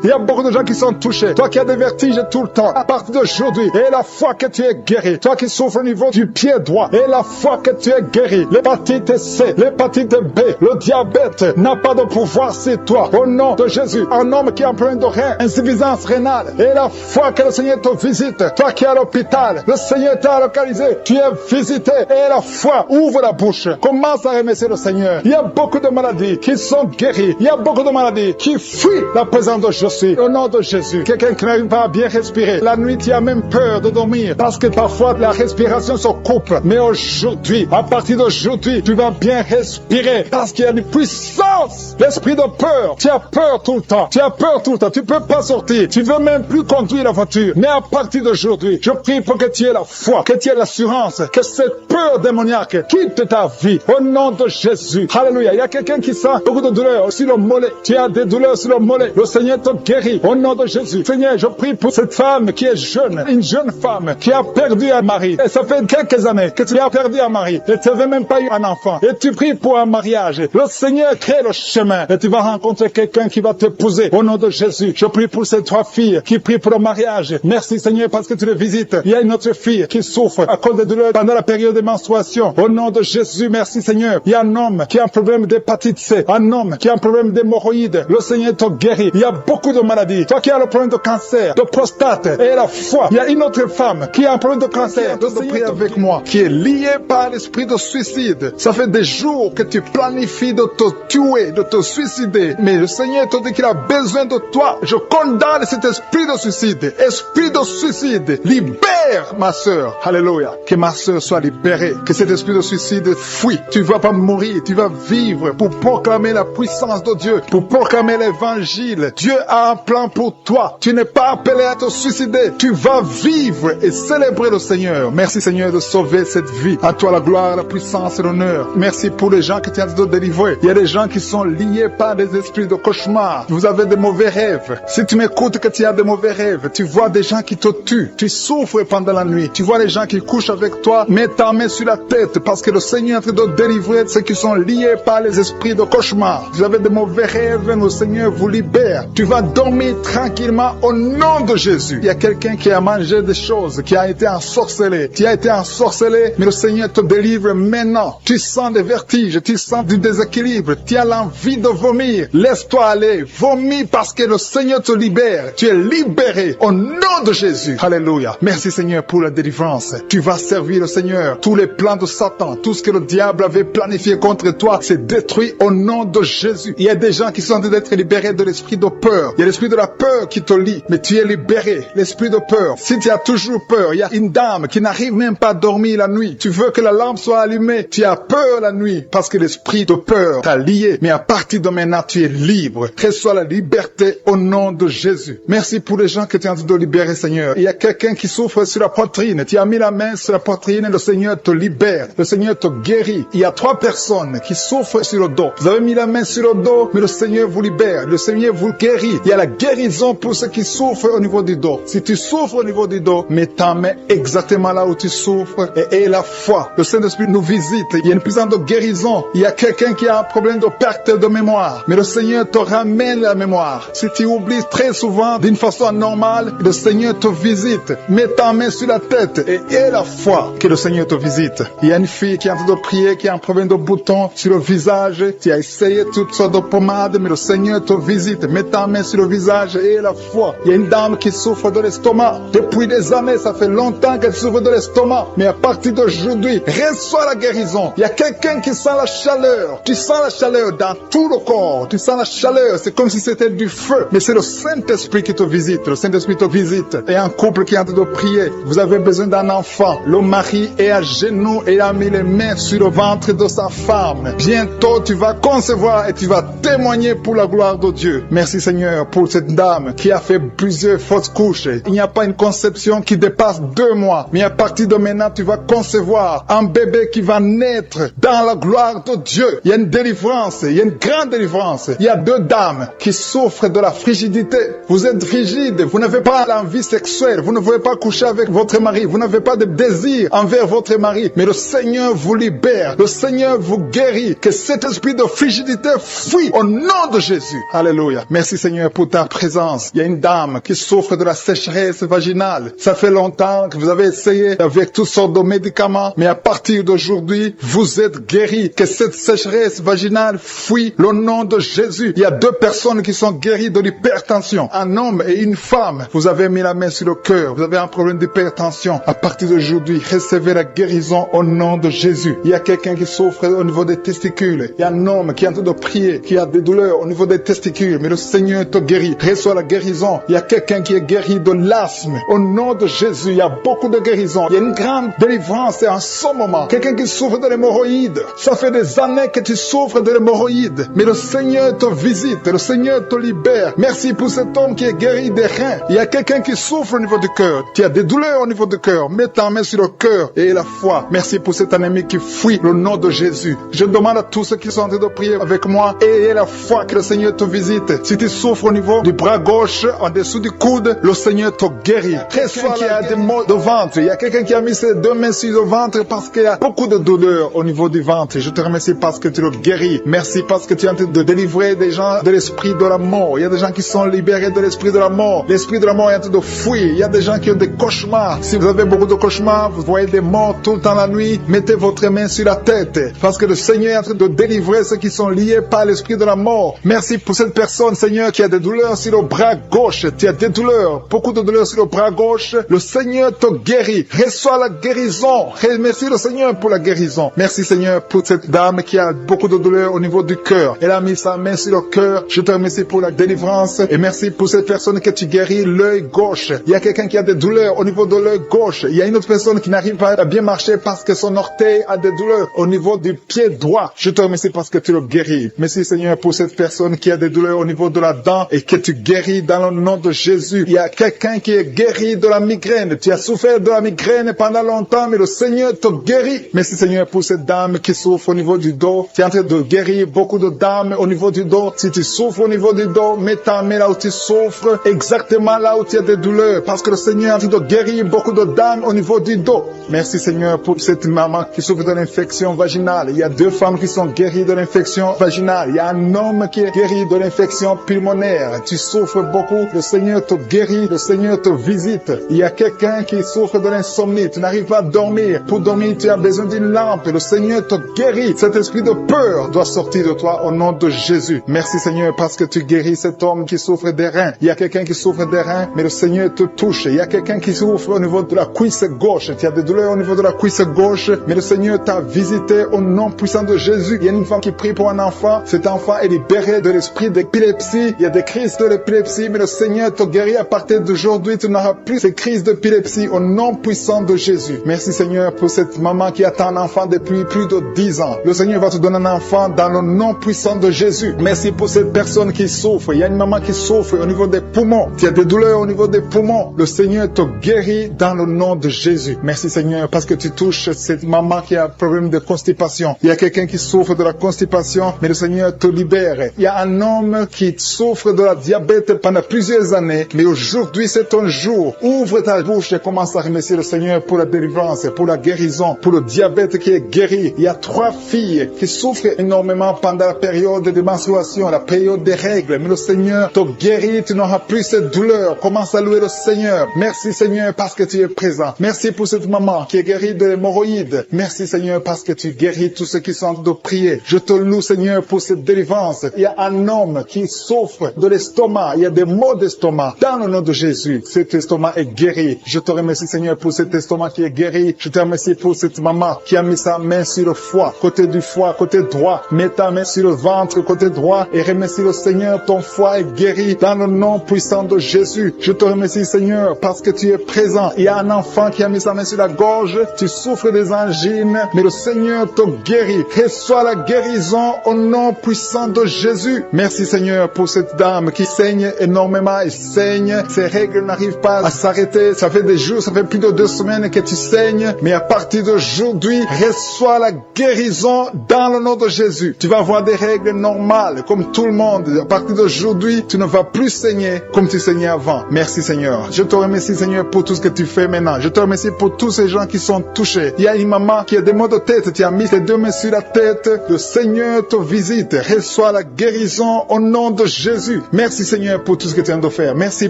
Il y a beaucoup de gens qui sont touchés. Toi qui as des vertiges tout le temps. À partir d'aujourd'hui. Et la foi que tu es guéri. Toi qui souffres au niveau du pied droit. Et la foi que tu es guéri. Les l'hépatite C, l'hépatite B, le diabète n'a pas de pouvoir sur toi. Au nom de Jésus, un homme qui a un problème de rein, insuffisance rénale, et la foi que le Seigneur te visite, toi qui es à l'hôpital, le Seigneur t'a localisé, tu es visité, et la foi ouvre la bouche, commence à remercier le Seigneur. Il y a beaucoup de maladies qui sont guéries, il y a beaucoup de maladies qui fuient la présence de Jésus. Au nom de Jésus, quelqu'un qui n'arrive pas à bien respirer, la nuit tu as même peur de dormir, parce que parfois la respiration se coupe, mais aujourd'hui, à partir d'aujourd'hui, tu vas bien respirer, parce qu'il y a une puissance, l'esprit de peur, tu as peur tout le temps, tu as peur tout le temps, tu peux pas sortir, tu veux même plus conduire la voiture, mais à partir d'aujourd'hui, je prie pour que tu aies la foi, que tu aies l'assurance, que cette peur démoniaque quitte ta vie, au nom de Jésus. Alléluia. Il y a quelqu'un qui sent beaucoup de douleurs sur le mollet, tu as des douleurs sur le mollet, le Seigneur te guérit, au nom de Jésus. Seigneur, je prie pour cette femme qui est jeune, une jeune femme qui a perdu un mari, et ça fait quelques années que tu as perdu un mari, et tu n'avais même pas eu un enfant, et tu pries pour un mariage, le Seigneur crée le chemin, et tu vas rencontrer quelqu'un qui va t'épouser, au nom de Jésus. Je prie pour ces trois filles qui prient pour le mariage. Merci Seigneur parce que tu les visites. Il y a une autre fille qui souffre à cause des douleurs pendant la période de menstruation. Au nom de Jésus, merci Seigneur. Il y a un homme qui a un problème d'hépatite C, un homme qui a un problème d'hémorroïdes. Le Seigneur te guérit. Il y a beaucoup de maladies. Toi qui as le problème de cancer, de prostate et la foi. Il y a une autre femme qui a un problème de cancer. Le Seigneur avec moi, qui est lié par l'esprit de suicide. Ça fait des jours que tu planifies de te tuer, de te suicider. Mais le Seigneur te dit qu'il a besoin de toi. Je condamne cet esprit de suicide. Esprit de suicide, libère ma sœur. Alléluia. Que ma sœur soit libérée. Que cet esprit de suicide fuit. Tu ne vas pas mourir. Tu vas vivre pour proclamer la puissance de Dieu. Pour proclamer l'évangile. Dieu a un plan pour toi. Tu n'es pas appelé à te suicider. Tu vas vivre et célébrer le Seigneur. Merci Seigneur de sauver cette vie. À toi la gloire, la puissance et l'honneur. Merci pour les gens que tu as de délivrer. Il y a des gens qui sont liés par des esprits de cauchemar. Vous avez des mauvais rêves. Si tu m'écoutes que tu as des mauvais rêves, tu vois des gens qui te tuent. Tu souffres pendant la nuit. Tu vois les gens qui couchent avec toi. Mets ta main sur la tête parce que le Seigneur est en train de délivrer ceux qui sont liés par les esprits de cauchemar. Vous avez des mauvais rêves, le Seigneur vous libère. Tu vas dormir tranquillement au nom de Jésus. Il y a quelqu'un qui a mangé des choses, qui a été ensorcelé. Tu as été ensorcelé, mais le Seigneur te délivre maintenant. Tu sens des vertiges, tu sens du déséquilibre, tu as l'envie de vomir. Laisse-toi aller, vomis parce que le Seigneur te libère. Tu es libéré au nom de Jésus. Alléluia. Merci Seigneur pour la délivrance. Tu vas servir le Seigneur. Tous les plans de Satan, tout ce que le diable avait planifié contre toi, c'est détruit au nom de Jésus. Il y a des gens qui sont en train d'être libérés de l'esprit de peur. Il y a l'esprit de la peur qui te lie, mais tu es libéré. L'esprit de peur. Si tu as toujours peur, il y a une dame qui n'arrive même pas à dormir la nuit. Tu veux que la lampe soit allumée. Tu as peur la nuit parce que l'esprit de peur t'a lié. Mais à partir de maintenant, tu es libre. Reçois la liberté au nom de Jésus. Merci pour les gens que tu es en train de libérer, Seigneur. Il y a quelqu'un qui souffre sur la poitrine. Tu as mis la main sur la poitrine et le Seigneur te libère. Le Seigneur te guérit. Il y a 3 personnes qui souffrent sur le dos. Vous avez mis la main sur le dos, mais le Seigneur vous libère. Le Seigneur vous guérit. Il y a la guérison pour ceux qui souffrent au niveau du dos. Si tu souffres au niveau du dos, mets ta main exactement là où tu souffres et aie la foi. Le Saint-Esprit nous visite. Il y a une puissance de guérison. Il y a quelqu'un qui a un problème de perte de mémoire. Mais le Seigneur te ramène la mémoire. Si tu oublies très souvent d'une façon anormale, le Seigneur te visite. Mets ta main sur la tête et aie la foi que le Seigneur te visite. Il y a une fille qui est en train de prier, qui a un problème de bouton sur le visage. Tu as essayé toutes sortes de pommades, mais le Seigneur te visite. Mets ta main sur le visage et aie la foi. Il y a une dame qui souffre de l'estomac. Depuis des années, ça fait longtemps qu'elle souffre de l'estomac. Mais à partir d'aujourd'hui, reçois la guérison. Il y a quelqu'un qui sent la chaleur. Tu sens la chaleur dans tout le corps. Tu sens la chaleur. C'est comme si c'était du feu. Mais c'est le Saint-Esprit qui te visite. Le Saint-Esprit te visite. Et un couple qui est en train de prier. Vous avez besoin d'un enfant. Le mari est à genoux et a mis les mains sur le ventre de sa femme. Bientôt, tu vas concevoir et tu vas témoigner pour la gloire de Dieu. Merci Seigneur pour cette dame qui a fait plusieurs fausses couches. Il n'y a pas une conception qui dépasse 2 mois. Mais à partir de maintenant, tu vas concevoir un bébé qui va naître dans la gloire de Dieu. Il y a une délivrance. Il y a une grande délivrance. Il y a 2 dames qui souffrent de la frigidité. Vous êtes frigide. Vous n'avez pas l'envie sexuelle. Vous ne voulez pas coucher avec votre mari. Vous n'avez pas de désir envers votre mari. Mais le Seigneur vous libère. Le Seigneur vous guérit. Que cet esprit de frigidité fuit au nom de Jésus. Alléluia. Merci Seigneur pour ta présence. Il y a une dame qui souffre de la sécheresse vaginale. Ça fait longtemps que vous avez essayé avec toutes sortes de médicaments. Mais à partir d'aujourd'hui, vous êtes guéris. Que cette sécheresse vaginale fuit le nom de Jésus. Il y a 2 personnes qui sont guéries de l'hypertension. Un homme et une femme. Vous avez mis la main sur le cœur. Vous avez un problème d'hypertension. À partir d'aujourd'hui, recevez la guérison au nom de Jésus. Il y a quelqu'un qui souffre au niveau des testicules. Il y a un homme qui est en train de prier, qui a des douleurs au niveau des testicules. Mais le Seigneur te guérit. Reçois la guérison. Il y a quelqu'un qui est guéri de l'asthme. Au nom de Jésus, il y a beaucoup de guérisons. Il y a une grande délivrance en ce moment. Quelqu'un qui souffre de l'hémorroïde. Ça fait des années que tu souffres de l'hémorroïde. Mais le Seigneur te visite. Le Seigneur te libère. Merci pour cet homme qui est guéri des reins. Il y a quelqu'un qui souffre au niveau du cœur. Tu as des douleurs au niveau du cœur. Mets ta main sur le cœur et la foi. Merci pour cet ennemi qui fuit le nom de Jésus. Je demande à tous ceux qui sont en train de prier avec moi, ayez la foi que le Seigneur te visite. Si tu souffres au niveau du bras gauche, en dessous du coude, le Seigneur te guérit. Quelqu'un qui a des maux de ventre. Il y a quelqu'un qui a mis ses 2 mains sur le ventre parce qu'il y a beaucoup de douleur au niveau du ventre. Je te remercie parce que tu le guéris. Merci parce que tu es en train de délivrer des gens de l'esprit de la mort. Il y a des gens qui sont libérés de l'esprit de la mort. L'esprit de la mort est en train de fuir. Il y a des gens qui ont des cauchemars. Si vous avez beaucoup de cauchemars, vous voyez des morts tout le temps la nuit, mettez votre main sur la tête. Parce que le Seigneur est en train de délivrer ceux qui sont liés par l'esprit de la mort. Merci pour cette personne, Seigneur, qui a des douleurs sur le bras gauche. Tu as des douleurs, beaucoup de douleurs sur le bras gauche. Le Seigneur te guérit. Reçois la guérison. Remercie le Seigneur pour la guérison. Merci, Seigneur, pour cette dame qui a beaucoup de douleurs au niveau du cœur. Elle a mis sa main sur le cœur. Je te remercie pour la délivrance. Et merci pour cette personne que tu guéris l'œil gauche. Il y a quelqu'un qui a des douleurs au niveau de l'œil gauche. Il y a une autre personne qui n'arrive pas à bien marcher parce que son orteil a des douleurs au niveau du pied droit. Je te remercie parce que tu le guéris. Merci, Seigneur, pour cette personne qui a des douleurs au niveau de la dent et que tu guéris dans le nom de Jésus. Il y a quelqu'un qui est guéri de la migraine. Tu as souffert de la migraine pendant longtemps, mais le Seigneur te guérit. Merci, Seigneur, pour cette dame qui souffre au niveau du dos. Tu es en train de guérir beaucoup de dames au niveau du dos. Si tu souffres au niveau du dos, mets ta main là où tu souffres, exactement là où tu as des douleurs, parce que le Seigneur est en train de guérir beaucoup de dames au niveau du dos. Merci, Seigneur, pour cette maman qui souffre de l'infection vaginale. Il y a 2 femmes qui sont guéries de l'infection vaginale. Il y a un homme qui est guéri de l'infection pulmonaire. Tu souffres beaucoup, le Seigneur te guérit, le Seigneur te visite. Il y a quelqu'un qui souffre de l'insomnie. Tu n'arrives pas à dormir. Pour dormir, tu as besoin d'une lampe. Le Seigneur te guérit. Cet esprit de peur doit sortir de toi au nom de Jésus. Merci, Seigneur, parce que tu guéris cet homme qui souffre des reins. Il y a quelqu'un qui souffre des reins, mais le Seigneur te touche. Il y a quelqu'un qui souffre au niveau de la cuisse gauche. Tu as des douleurs au niveau de la cuisse gauche, mais le Seigneur t'a visité au nom puissant de Jésus. Il y a une femme qui prie pour un enfant. Cet enfant est libéré de l'esprit d'épilepsie. Il y a des crises de l'épilepsie, mais le Seigneur te guérit. À partir d'aujourd'hui, tu n'auras plus ces crises d'épilepsie au nom puissant de Jésus. Merci, Seigneur, pour cette maman qui attend un enfant depuis plus de 10 ans. Le Seigneur va te donner un enfant dans le nom puissant de Jésus. Merci pour cette personne qui souffre. Il y a une maman qui souffre au niveau des poumons. Tu as des douleurs au niveau des poumons. Le Seigneur te guérit dans le nom de Jésus. Merci, Seigneur, parce que tu touches cette maman qui a un problème de constipation. Il y a quelqu'un qui souffre de la constipation, mais le Seigneur te libère. Il y a un homme qui souffre de la diabète pendant plusieurs années, mais aujourd'hui c'est ton jour. Ouvre ta bouche et commence à remercier le Seigneur pour la délivrance, pour la guérison, pour le diabète qui est guéri. Il y a 3 filles qui souffrent énormément pendant la période de menstruation, la période des règles, mais le Seigneur te guérit, tu n'auras plus cette douleur. Commence à louer le Seigneur. Merci, Seigneur, parce que tu es présent. Merci pour cette maman qui est guérie de l'hémorroïde. Merci, Seigneur, parce que tu guéris tous ceux qui sont en train de prier. Je te loue, Seigneur, pour cette délivrance. Il y a un homme qui souffre de l'estomac. Il y a des maux d'estomac. Dans le nom de Jésus, cet estomac est guéri. Je te remercie, Seigneur, pour cet estomac qui est guéri. Je te remercie pour cette maman qui a mis sa main sur le foie, côté du foie, côté droit. Mets ta main sur le ventre, côté droit, et remercie le Seigneur. Ton foie est guéri dans le nom puissant de Jésus. Je te remercie, Seigneur, parce que tu es présent. Il y a un enfant qui a mis sa main sur la gorge. Tu souffres des angines, mais le Seigneur te guérit. Reçois la guérison au nom puissant de Jésus. Merci, Seigneur, pour cette dame qui saigne énormément et saigne. Ses règles n'arrivent pas à s'arrêter. Ça fait des jours, ça fait plus de 2 semaines que tu saignes, mais à partir d'aujourd'hui, reçois la guérison dans le nom de Jésus. Tu vas avoir des règles normales, comme tout le monde. À partir d'aujourd'hui, tu ne vas plus saigner comme tu saignais avant. Merci, Seigneur. Je te remercie, Seigneur, pour tout ce que tu fais maintenant. Je te remercie pour tous ces gens qui sont touchés. Il y a une maman qui a des maux de tête. Tu as mis tes 2 mains sur la tête. Le Seigneur te visite. Reçois la guérison au nom de Jésus. Merci, Seigneur, pour tout ce que tu viens de faire. Merci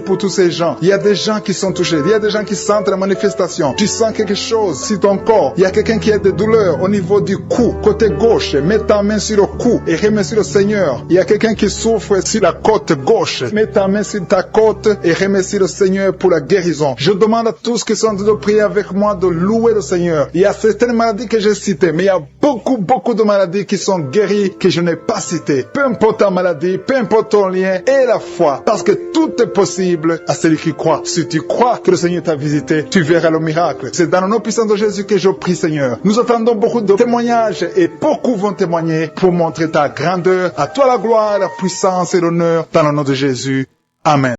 pour tous ces gens. Il y a des gens qui sont touchés. Il y a des gens qui sentent la manifestation. Tu sens quelque chose sur ton corps. Il y a quelqu'un qui a des douleurs douleur au niveau du cou, côté gauche, mets ta main sur le cou et remercie le Seigneur. Il y a quelqu'un qui souffre sur la côte gauche, mets ta main sur ta côte et remercie le Seigneur pour la guérison. Je demande à tous qui sont en train de prier avec moi de louer le Seigneur. Il y a certaines maladies que j'ai citées, mais il y a beaucoup de maladies qui sont guéries que je n'ai pas citées. Peu importe ta maladie, peu importe ton lien et la foi, parce que tout est possible à celui qui croit. Si tu crois que le Seigneur t'a visité, tu verras le miracle. C'est dans le nom puissant de Jésus que je prie, Seigneur. Nous attendons beaucoup de témoignages et beaucoup vont témoigner pour montrer ta grandeur. À toi la gloire, la puissance et l'honneur dans le nom de Jésus. Amen.